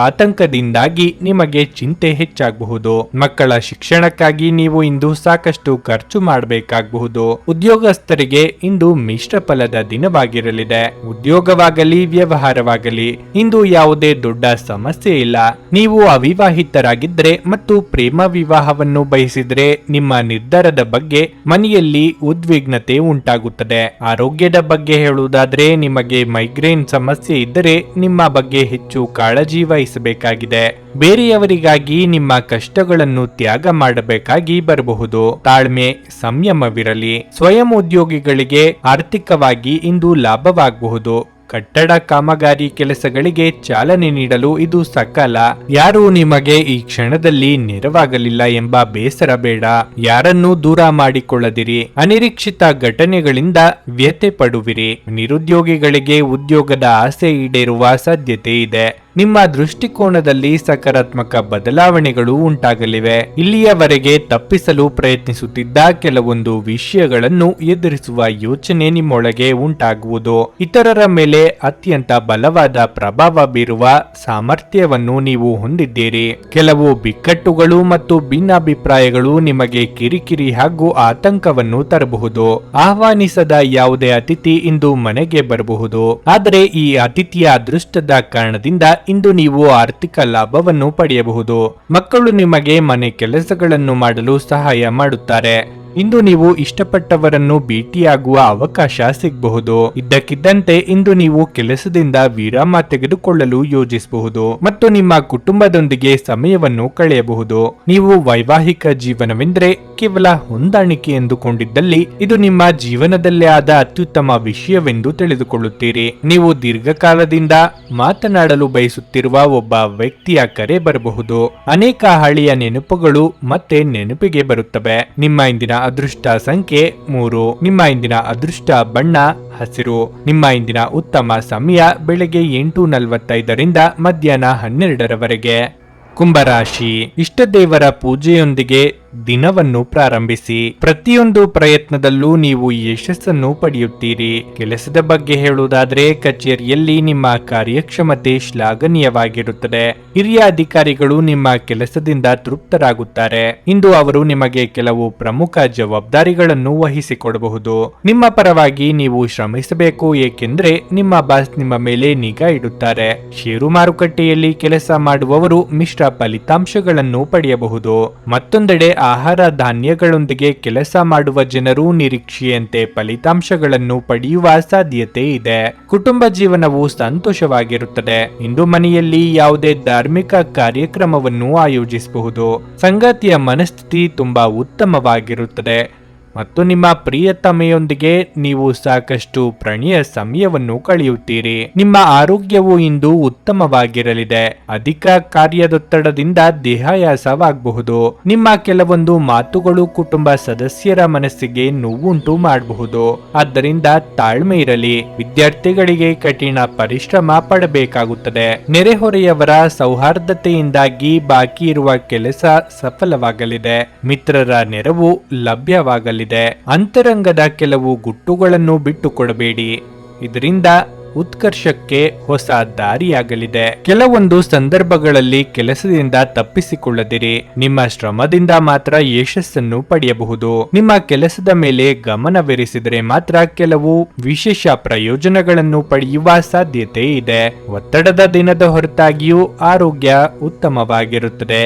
Speaker 1: ಆತಂಕದಿಂದಾಗಿ ನಿಮಗೆ ಚಿಂತೆ ಹೆಚ್ಚಾಗಬಹುದು. ಮಕ್ಕಳ ಶಿಕ್ಷಣಕ್ಕಾಗಿ ನೀವು ಇಂದು ಸಾಕಷ್ಟು ಖರ್ಚು ಮಾಡಬೇಕಾಗಬಹುದು. ಉದ್ಯೋಗಸ್ಥರಿಗೆ ಇಂದು ಮಿಶ್ರ ಫಲದ ದಿನವಾಗಿರಲಿದೆ. ಉದ್ಯೋಗವಾಗಲಿ ವ್ಯವಹಾರವಾಗಲಿ ಇಂದು ಯಾವುದೇ ದೊಡ್ಡ ಸಮಸ್ಯೆ ಇಲ್ಲ. ನೀವು ಅವಿವಾಹಿತರಾಗಿದ್ದರೆ ಮತ್ತು ಪ್ರೇಮ ವಿವಾಹವನ್ನು ಬಯಸಿದರೆ ನಿಮ್ಮ ನಿರ್ಧಾರದ ಬಗ್ಗೆ ಮನೆಯಲ್ಲಿ ಉದ್ವಿಗ್ನತೆ ಉಂಟಾಗುತ್ತದೆ. ಆರೋಗ್ಯದ ಬಗ್ಗೆ ಹೇಳುವುದಾದ್ರೆ, ನಿಮಗೆ ಮೈಗ್ರೇನ್ ಸಮಸ್ಯೆ ಇದ್ದರೆ ನಿಮ್ಮ ಬಗ್ಗೆ ಹೆಚ್ಚು ಕಾಳಜಿ ವಹಿಸಬೇಕಾಗಿದೆ. ಬೇರೆಯವರಿಗಾಗಿ ನಿಮ್ಮ ಕಷ್ಟಗಳನ್ನು ತ್ಯಾಗ ಮಾಡಬೇಕಾಗಿ ಬರಬಹುದು. ತಾಳ್ಮೆ, ಸಂಯಮವಿರಲಿ. ಸ್ವಯಂ ಉದ್ಯೋಗಿಗಳಿಗೆ ಆರ್ಥಿಕವಾಗಿ ಇಂದು ಲಾಭವಾಗಬಹುದು. ಕಟ್ಟಡ ಕಾಮಗಾರಿ ಕೆಲಸಗಳಿಗೆ ಚಾಲನೆ ನೀಡಲು ಇದು ಸಕಾಲ. ಯಾರೂ ನಿಮಗೆ ಈ ಕ್ಷಣದಲ್ಲಿ ನೆರವಾಗಲಿಲ್ಲ ಎಂಬ ಬೇಸರ ಬೇಡ. ಯಾರನ್ನೂ ದೂರ ಮಾಡಿಕೊಳ್ಳದಿರಿ. ಅನಿರೀಕ್ಷಿತ ಘಟನೆಗಳಿಂದ ವ್ಯಥೆ ಪಡುವಿರಿ. ನಿರುದ್ಯೋಗಿಗಳಿಗೆ ಉದ್ಯೋಗದ ಆಸೆ ಈಡೇರುವ ಸಾಧ್ಯತೆ ಇದೆ. ನಿಮ್ಮ ದೃಷ್ಟಿಕೋನದಲ್ಲಿ ಸಕಾರಾತ್ಮಕ ಬದಲಾವಣೆಗಳು ಉಂಟಾಗಲಿವೆ. ಇಲ್ಲಿಯವರೆಗೆ ತಪ್ಪಿಸಲು ಪ್ರಯತ್ನಿಸುತ್ತಿದ್ದ ಕೆಲವೊಂದು ವಿಷಯಗಳನ್ನು ಎದುರಿಸುವ ಯೋಚನೆ ನಿಮ್ಮೊಳಗೆ ಉಂಟಾಗುವುದು. ಇತರರ ಮೇಲೆ ಅತ್ಯಂತ ಬಲವಾದ ಪ್ರಭಾವ ಬೀರುವ ಸಾಮರ್ಥ್ಯವನ್ನು ನೀವು ಹೊಂದಿದ್ದೀರಿ. ಕೆಲವು ಬಿಕ್ಕಟ್ಟುಗಳು ಮತ್ತು ಭಿನ್ನಾಭಿಪ್ರಾಯಗಳು ನಿಮಗೆ ಕಿರಿಕಿರಿ ಹಾಗೂ ಆತಂಕವನ್ನು ತರಬಹುದು. ಆಹ್ವಾನಿಸದ ಯಾವುದೇ ಅತಿಥಿ ಇಂದು ಮನೆಗೆ ಬರಬಹುದು. ಆದರೆ ಈ ಅತಿಥಿಯ ಅದೃಷ್ಟದ ಕಾರಣದಿಂದ ಇಂದು ನೀವು ಆರ್ಥಿಕ ಲಾಭವನ್ನು ಪಡೆಯಬಹುದು. ಮಕ್ಕಳು ನಿಮಗೆ ಮನೆ ಕೆಲಸಗಳನ್ನು ಮಾಡಲು ಸಹಾಯ ಮಾಡುತ್ತಾರೆ. ಇಂದು ನೀವು ಇಷ್ಟಪಟ್ಟವರನ್ನು ಭೇಟಿಯಾಗುವ ಅವಕಾಶ ಸಿಗಬಹುದು. ಇದ್ದಕ್ಕಿದ್ದಂತೆ ಇಂದು ನೀವು ಕೆಲಸದಿಂದ ವಿರಾಮ ತೆಗೆದುಕೊಳ್ಳಲು ಯೋಜಿಸಬಹುದು ಮತ್ತು ನಿಮ್ಮ ಕುಟುಂಬದೊಂದಿಗೆ ಸಮಯವನ್ನು ಕಳೆಯಬಹುದು. ನೀವು ವೈವಾಹಿಕ ಜೀವನವೆಂದರೆ ಕೇವಲ ಹೊಂದಾಣಿಕೆ ಎಂದುಕೊಂಡಿದ್ದಲ್ಲಿ ಇದು ನಿಮ್ಮ ಜೀವನದಲ್ಲೇ ಆದ ಅತ್ಯುತ್ತಮ ವಿಷಯವೆಂದು ತಿಳಿದುಕೊಳ್ಳುತ್ತೀರಿ. ನೀವು ದೀರ್ಘಕಾಲದಿಂದ ಮಾತನಾಡಲು ಬಯಸುತ್ತಿರುವ ಒಬ್ಬ ವ್ಯಕ್ತಿಯ ಕರೆ ಬರಬಹುದು. ಅನೇಕ ಹಳೆಯ ನೆನಪುಗಳು ಮತ್ತೆ ನೆನಪಿಗೆ ಬರುತ್ತವೆ. ನಿಮ್ಮ ಇಂದಿನ ಅದೃಷ್ಟ ಸಂಖ್ಯೆ 3. ನಿಮ್ಮ ಇಂದಿನ ಅದೃಷ್ಟ ಬಣ್ಣ ಹಸಿರು. ನಿಮ್ಮ ಇಂದಿನ ಉತ್ತಮ ಸಮಯ ಬೆಳಗ್ಗೆ 8:45 ಮಧ್ಯಾಹ್ನ 12 ಕುಂಭರಾಶಿ, ಇಷ್ಟ ದೇವರ ಪೂಜೆಯೊಂದಿಗೆ ದಿನವನ್ನು ಪ್ರಾರಂಭಿಸಿ. ಪ್ರತಿಯೊಂದು ಪ್ರಯತ್ನದಲ್ಲೂ ನೀವು ಯಶಸ್ಸನ್ನು ಪಡೆಯುತ್ತೀರಿ. ಕೆಲಸದ ಬಗ್ಗೆ ಹೇಳುವುದಾದ್ರೆ, ಕಚೇರಿಯಲ್ಲಿ ನಿಮ್ಮ ಕಾರ್ಯಕ್ಷಮತೆ ಶ್ಲಾಘನೀಯವಾಗಿರುತ್ತದೆ. ಹಿರಿಯ ಅಧಿಕಾರಿಗಳು ನಿಮ್ಮ ಕೆಲಸದಿಂದ ತೃಪ್ತರಾಗುತ್ತಾರೆ. ಇಂದು ಅವರು ನಿಮಗೆ ಕೆಲವು ಪ್ರಮುಖ ಜವಾಬ್ದಾರಿಗಳನ್ನು ವಹಿಸಿಕೊಡಬಹುದು. ನಿಮ್ಮ ಪರವಾಗಿ ನೀವು ಶ್ರಮಿಸಬೇಕು, ಏಕೆಂದ್ರೆ ನಿಮ್ಮ ಬಾಸ್ ನಿಮ್ಮ ಮೇಲೆ ನಿಗಾ ಇಡುತ್ತಾರೆ. ಷೇರು ಮಾರುಕಟ್ಟೆಯಲ್ಲಿ ಕೆಲಸ ಮಾಡುವವರು ಮಿಶ್ರ ಫಲಿತಾಂಶಗಳನ್ನು ಪಡೆಯಬಹುದು. ಮತ್ತೊಂದೆಡೆ ಆಹಾರ ಧಾನ್ಯಗಳೊಂದಿಗೆ ಕೆಲಸ ಮಾಡುವ ಜನರು ನಿರೀಕ್ಷೆಯಂತೆ ಫಲಿತಾಂಶಗಳನ್ನು ಪಡೆಯುವ ಸಾಧ್ಯತೆ ಇದೆ. ಕುಟುಂಬ ಜೀವನವು ಸಂತೋಷವಾಗಿರುತ್ತದೆ. ಇಂದು ಮನೆಯಲ್ಲಿ ಯಾವುದೇ ಧಾರ್ಮಿಕ ಕಾರ್ಯಕ್ರಮವನ್ನು ಆಯೋಜಿಸಬಹುದು. ಸಂಗಾತಿಯ ಮನಸ್ಥಿತಿ ತುಂಬಾ ಉತ್ತಮವಾಗಿರುತ್ತದೆ ಮತ್ತು ನಿಮ್ಮ ಪ್ರಿಯತಮೆಯೊಂದಿಗೆ ನೀವು ಸಾಕಷ್ಟು ಪ್ರಣಯ ಸಮಯವನ್ನು ಕಳೆಯುತ್ತೀರಿ. ನಿಮ್ಮ ಆರೋಗ್ಯವು ಇಂದು ಉತ್ತಮವಾಗಿರಲಿದೆ. ಅಧಿಕ ಕಾರ್ಯದೊತ್ತಡದಿಂದ ದೇಹಾಯಾಸವಾಗಬಹುದು. ನಿಮ್ಮ ಕೆಲವೊಂದು ಮಾತುಗಳು ಕುಟುಂಬ ಸದಸ್ಯರ ಮನಸ್ಸಿಗೆ ನೋವುಂಟು ಮಾಡಬಹುದು. ಆದ್ದರಿಂದ ತಾಳ್ಮೆ ಇರಲಿ. ವಿದ್ಯಾರ್ಥಿಗಳಿಗೆ ಕಠಿಣ ಪರಿಶ್ರಮ ಪಡಬೇಕಾಗುತ್ತದೆ. ನೆರೆಹೊರೆಯವರ ಸೌಹಾರ್ದತೆಯಿಂದಾಗಿ ಬಾಕಿ ಇರುವ ಕೆಲಸ ಸಫಲವಾಗಲಿದೆ. ಮಿತ್ರರ ನೆರವು ಲಭ್ಯವಾಗಲಿದೆ. ಅಂತರಂಗದ ಕೆಲವು ಗುಟ್ಟುಗಳನ್ನು ಬಿಟ್ಟುಕೊಡಬೇಡಿ. ಇದರಿಂದ ಉತ್ಕರ್ಷಕ್ಕೆ ಹೊಸ ದಾರಿಯಾಗಲಿದೆ. ಕೆಲವೊಂದು ಸಂದರ್ಭಗಳಲ್ಲಿ ಕೆಲಸದಿಂದ ತಪ್ಪಿಸಿಕೊಳ್ಳದಿರಿ. ನಿಮ್ಮ ಶ್ರಮದಿಂದ ಮಾತ್ರ ಯಶಸ್ಸನ್ನು ಪಡೆಯಬಹುದು. ನಿಮ್ಮ ಕೆಲಸದ ಮೇಲೆ ಗಮನವಿರಿಸಿದರೆ ಮಾತ್ರ ಕೆಲವು ವಿಶೇಷ ಪ್ರಯೋಜನಗಳನ್ನು ಪಡೆಯುವ ಸಾಧ್ಯತೆ ಇದೆ. ಒತ್ತಡದ ದಿನದ ಹೊರತಾಗಿಯೂ ಆರೋಗ್ಯ ಉತ್ತಮವಾಗಿರುತ್ತದೆ.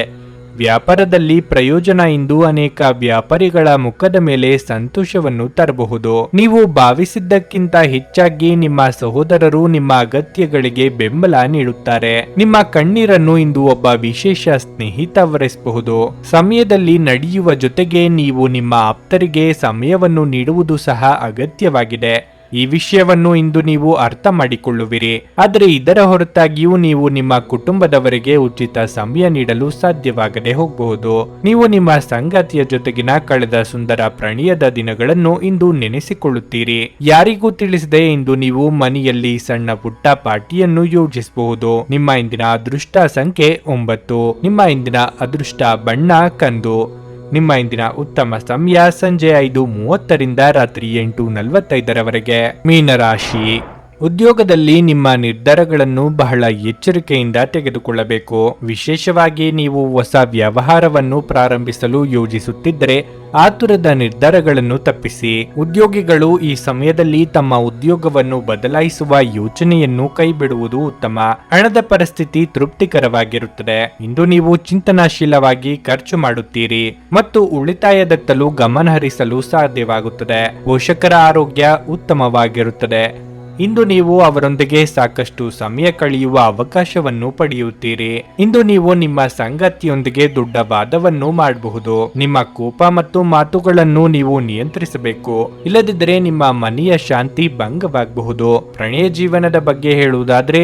Speaker 1: ವ್ಯಾಪಾರದಲ್ಲಿ ಪ್ರಯೋಜನ ಇಂದು ಅನೇಕ ವ್ಯಾಪಾರಿಗಳ ಮುಖದ ಮೇಲೆ ಸಂತೋಷವನ್ನು ತರಬಹುದು. ನೀವು ಭಾವಿಸಿದ್ದಕ್ಕಿಂತ ಹೆಚ್ಚಾಗಿ ನಿಮ್ಮ ಸಹೋದರರು ನಿಮ್ಮ ಅಗತ್ಯಗಳಿಗೆ ಬೆಂಬಲ ನೀಡುತ್ತಾರೆ. ನಿಮ್ಮ ಕಣ್ಣೀರನ್ನು ಇಂದು ಒಬ್ಬ ವಿಶೇಷ ಸ್ನೇಹಿತ ಒರೆಸಬಹುದು. ಸಮಯದಲ್ಲಿ ನಡೆಯುವ ಜೊತೆಗೆ ನೀವು ನಿಮ್ಮ ಆಪ್ತರಿಗೆ ಸಮಯವನ್ನು ನೀಡುವುದು ಸಹ ಅಗತ್ಯವಾಗಿದೆ. ಈ ವಿಷಯವನ್ನು ಇಂದು ನೀವು ಅರ್ಥ ಮಾಡಿಕೊಳ್ಳುವಿರಿ. ಆದರೆ ಇದರ ಹೊರತಾಗಿಯೂ ನೀವು ನಿಮ್ಮ ಕುಟುಂಬದವರಿಗೆ ಉಚಿತ ಸಮಯ ನೀಡಲು ಸಾಧ್ಯವಾಗದೆ ಹೋಗಬಹುದು. ನೀವು ನಿಮ್ಮ ಸಂಗಾತಿಯ ಜೊತೆಗಿನ ಕಳೆದ ಸುಂದರ ಪ್ರಣಯದ ದಿನಗಳನ್ನು ಇಂದು ನೆನೆಸಿಕೊಳ್ಳುತ್ತೀರಿ. ಯಾರಿಗೂ ತಿಳಿಸದೆ ಇಂದು ನೀವು ಮನೆಯಲ್ಲಿ ಸಣ್ಣ ಪುಟ್ಟ ಪಾರ್ಟಿಯನ್ನು ಯೋಜಿಸಬಹುದು. ನಿಮ್ಮ ಇಂದಿನ ಅದೃಷ್ಟ ಸಂಖ್ಯೆ 9. ನಿಮ್ಮ ಇಂದಿನ ಅದೃಷ್ಟ ಬಣ್ಣ ಕಂದು. ನಿಮ್ಮ ಇಂದಿನ ಉತ್ತಮ ಸಮಯ ಸಂಜೆ 5:30 ರಾತ್ರಿ 8:45 ಮೀನರಾಶಿ. ಉದ್ಯೋಗದಲ್ಲಿ ನಿಮ್ಮ ನಿರ್ಧಾರಗಳನ್ನು ಬಹಳ ಎಚ್ಚರಿಕೆಯಿಂದ ತೆಗೆದುಕೊಳ್ಳಬೇಕು. ವಿಶೇಷವಾಗಿ ನೀವು ಹೊಸ ವ್ಯವಹಾರವನ್ನು ಪ್ರಾರಂಭಿಸಲು ಯೋಜಿಸುತ್ತಿದ್ದರೆ ಆತುರದ ನಿರ್ಧಾರಗಳನ್ನು ತಪ್ಪಿಸಿ. ಉದ್ಯೋಗಿಗಳು ಈ ಸಮಯದಲ್ಲಿ ತಮ್ಮ ಉದ್ಯೋಗವನ್ನು ಬದಲಾಯಿಸುವ ಯೋಚನೆಯನ್ನು ಕೈಬಿಡುವುದು ಉತ್ತಮ. ಹಣದ ಪರಿಸ್ಥಿತಿ ತೃಪ್ತಿಕರವಾಗಿರುತ್ತದೆ. ಇಂದು ನೀವು ಚಿಂತನಾಶೀಲವಾಗಿ ಖರ್ಚು ಮಾಡುತ್ತೀರಿ ಮತ್ತು ಉಳಿತಾಯದತ್ತಲೂ ಗಮನಹರಿಸಲು ಸಾಧ್ಯವಾಗುತ್ತದೆ. ಪೋಷಕರ ಆರೋಗ್ಯ ಉತ್ತಮವಾಗಿರುತ್ತದೆ. ಇಂದು ನೀವು ಅವರೊಂದಿಗೆ ಸಾಕಷ್ಟು ಸಮಯ ಕಳೆಯುವ ಅವಕಾಶವನ್ನು ಪಡೆಯುತ್ತೀರಿ. ಇಂದು ನೀವು ನಿಮ್ಮ ಸಂಗಾತಿಯೊಂದಿಗೆ ದೊಡ್ಡ ವಾದವನ್ನು ಮಾಡಬಹುದು. ನಿಮ್ಮ ಕೋಪ ಮತ್ತು ಮಾತುಗಳನ್ನು ನೀವು ನಿಯಂತ್ರಿಸಬೇಕು. ಇಲ್ಲದಿದ್ದರೆ ನಿಮ್ಮ ಮನೆಯ ಶಾಂತಿ ಭಂಗವಾಗಬಹುದು. ಪ್ರಣಯ ಜೀವನದ ಬಗ್ಗೆ ಹೇಳುವುದಾದ್ರೆ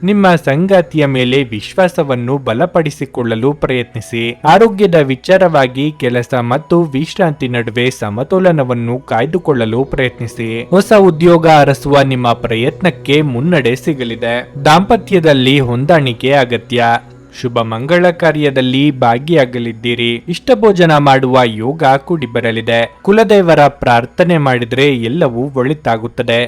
Speaker 1: ನಿಮ್ಮ ಸಂಗಾತಿಯ ಮೇಲೆ ವಿಶ್ವಾಸವನ್ನು ಬಲಪಡಿಸಿಕೊಳ್ಳಲು ಪ್ರಯತ್ನಿಸಿ. ಆರೋಗ್ಯದ ವಿಚಾರವಾಗಿ ಕೆಲಸ ಮತ್ತು ವಿಶ್ರಾಂತಿ ನಡುವೆ ಸಮತೋಲನವನ್ನು ಕಾಯ್ದುಕೊಳ್ಳಲು ಪ್ರಯತ್ನಿಸಿ. ಹೊಸ ಉದ್ಯೋಗ ಅರಸುವ ನಿಮ್ಮ ಪ್ರಯತ್ನಕ್ಕೆ ಮುನ್ನಡೆ ಸಿಗಲಿದೆ. ದಾಂಪತ್ಯದಲ್ಲಿ ಹೊಂದಾಣಿಕೆ ಅಗತ್ಯ. ಶುಭ ಮಂಗಳ ಕಾರ್ಯದಲ್ಲಿ ಭಾಗಿಯಾಗಲಿದ್ದೀರಿ. ಇಷ್ಟ ಭೋಜನ ಮಾಡುವ ಯೋಗ ಕೂಡಿ ಬರಲಿದೆ. ಕುಲದೇವರ ಪ್ರಾರ್ಥನೆ ಮಾಡಿದರೆ ಎಲ್ಲವೂ ಒಳಿತಾಗುತ್ತದೆ.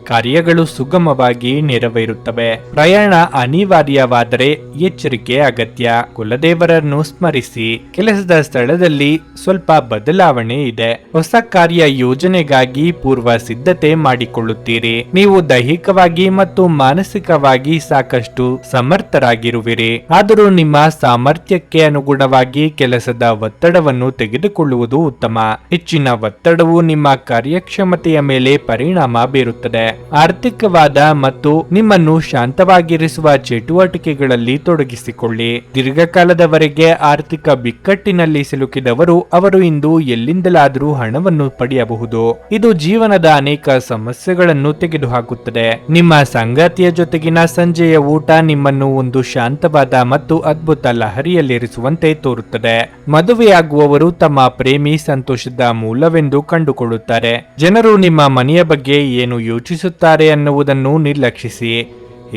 Speaker 1: ಕಾರ್ಯಗಳು ಸುಗಮವಾಗಿ ನೆರವೇರುತ್ತವೆ. ಪ್ರಯಾಣ ಅನಿವಾರ್ಯವಾದರೆ ಎಚ್ಚರಿಕೆ ಅಗತ್ಯ. ಕುಲದೇವರನ್ನು ಸ್ಮರಿಸಿ. ಕೆಲಸದ ಸ್ಥಳದಲ್ಲಿ ಸ್ವಲ್ಪ ಬದಲಾವಣೆ ಇದೆ. ಹೊಸ ಕಾರ್ಯ ಯೋಜನೆಗಾಗಿ ಪೂರ್ವ ಸಿದ್ಧತೆ ಮಾಡಿಕೊಳ್ಳುತ್ತೀರಿ. ನೀವು ದೈಹಿಕವಾಗಿ ಮತ್ತು ಮಾನಸಿಕವಾಗಿ ಸಾಕಷ್ಟು ಸಮರ್ಥರಾಗಿರುವಿರಿ. ಆದರೂ ನಿಮ್ಮ ಸಾಮರ್ಥ್ಯಕ್ಕೆ ಅನುಗುಣವಾಗಿ ಕೆಲಸದ ಒತ್ತಡವನ್ನು ತೆಗೆದುಕೊಳ್ಳುವುದು ಉತ್ತಮ. ಹೆಚ್ಚಿನ ಒತ್ತಡವು ನಿಮ್ಮ ಕಾರ್ಯಕ್ಷಮತೆಯ ಮೇಲೆ ಪರಿಣಾಮ ಬೀರುತ್ತದೆ. ಆರ್ಥಿಕವಾದ ಮತ್ತು ನಿಮ್ಮನ್ನು ಶಾಂತವಾಗಿರಿಸುವ ಚಟುವಟಿಕೆಗಳಲ್ಲಿ ತೊಡಗಿಸಿಕೊಳ್ಳಿ. ದೀರ್ಘಕಾಲದವರೆಗೆ ಆರ್ಥಿಕ ಬಿಕ್ಕಟ್ಟಿನಲ್ಲಿ ಸಿಲುಕಿದವರು ಅವರು ಇಂದು ಎಲ್ಲಿಂದಲಾದರೂ ಹಣವನ್ನು ಪಡೆಯಬಹುದು. ಇದು ಜೀವನದ ಅನೇಕ ಸಮಸ್ಯೆಗಳನ್ನು ತೆಗೆದುಹಾಕುತ್ತದೆ. ನಿಮ್ಮ ಸಂಗಾತಿಯ ಜೊತೆಗಿನ ಸಂಜೆಯ ಊಟ ನಿಮ್ಮನ್ನು ಒಂದು ಶಾಂತವಾದ ಮತ್ತು ಅದ್ಭುತ ಲಹರಿಯಲ್ಲಿರಿಸುವಂತೆ ತೋರುತ್ತದೆ. ಮದುವೆಯಾಗುವವರು ತಮ್ಮ ಪ್ರೇಮಿ ಸಂತೋಷದ ಮೂಲವೆಂದು ಕಂಡುಕೊಳ್ಳುತ್ತಾರೆ. ಜನರು ನಿಮ್ಮ ಮನೆಯ ಬಗ್ಗೆ ಏನು ಯೋಚಿಸುತ್ತಾರೆ ಅನ್ನುವುದನ್ನು ನಿರ್ಲಕ್ಷಿಸಿ.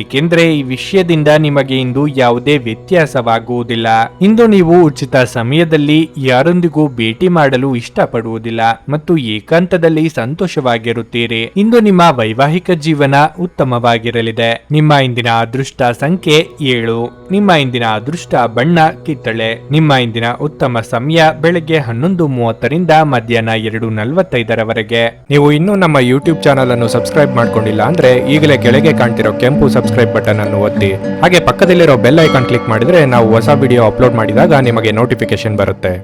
Speaker 1: ಏಕೆಂದರೆ ಈ ವಿಷಯದಿಂದ ನಿಮಗೆ ಇಂದು ಯಾವುದೇ ವ್ಯತ್ಯಾಸವಾಗುವುದಿಲ್ಲ. ಇಂದು ನೀವು ಉಚಿತ ಸಮಯದಲ್ಲಿ ಯಾರೊಂದಿಗೂ ಭೇಟಿ ಮಾಡಲು ಇಷ್ಟಪಡುವುದಿಲ್ಲ ಮತ್ತು ಏಕಾಂತದಲ್ಲಿ ಸಂತೋಷವಾಗಿರುತ್ತೀರಿ. ಇಂದು ನಿಮ್ಮ ವೈವಾಹಿಕ ಜೀವನ ಉತ್ತಮವಾಗಿರಲಿದೆ. ನಿಮ್ಮ ಇಂದಿನ ಅದೃಷ್ಟ ಸಂಖ್ಯೆ 7. ನಿಮ್ಮ ಇಂದಿನ ಅದೃಷ್ಟ ಬಣ್ಣ ಕಿತ್ತಳೆ. ನಿಮ್ಮ ಇಂದಿನ ಉತ್ತಮ ಸಮಯ ಬೆಳಗ್ಗೆ 11:30 ಮಧ್ಯಾಹ್ನ 2:45. ನೀವು ಇನ್ನೂ ನಮ್ಮ ಯೂಟ್ಯೂಬ್ ಚಾನಲ್ ಅನ್ನು ಸಬ್ಸ್ಕ್ರೈಬ್ ಮಾಡ್ಕೊಂಡಿಲ್ಲ ಅಂದ್ರೆ ಈಗಲೇ ಕೆಳಗೆ ಕಾಣ್ತಿರೋ ಕೆಂಪು ಸಬ್ಸ್ಕ್ರೈಬ್ ಬಟನ್ ಅನ್ನು ಒತ್ತಿ. ಹಾಗೆ ಪಕ್ಕದಲ್ಲಿರೋ ಬೆಲ್ ಐಕಾನ್ ಕ್ಲಿಕ್ ಮಾಡಿದ್ರೆ ನಾವು ಹೊಸ ವಿಡಿಯೋ ಅಪ್ಲೋಡ್ ಮಾಡಿದಾಗ ನಿಮಗೆ ನೋಟಿಫಿಕೇಶನ್ ಬರುತ್ತೆ.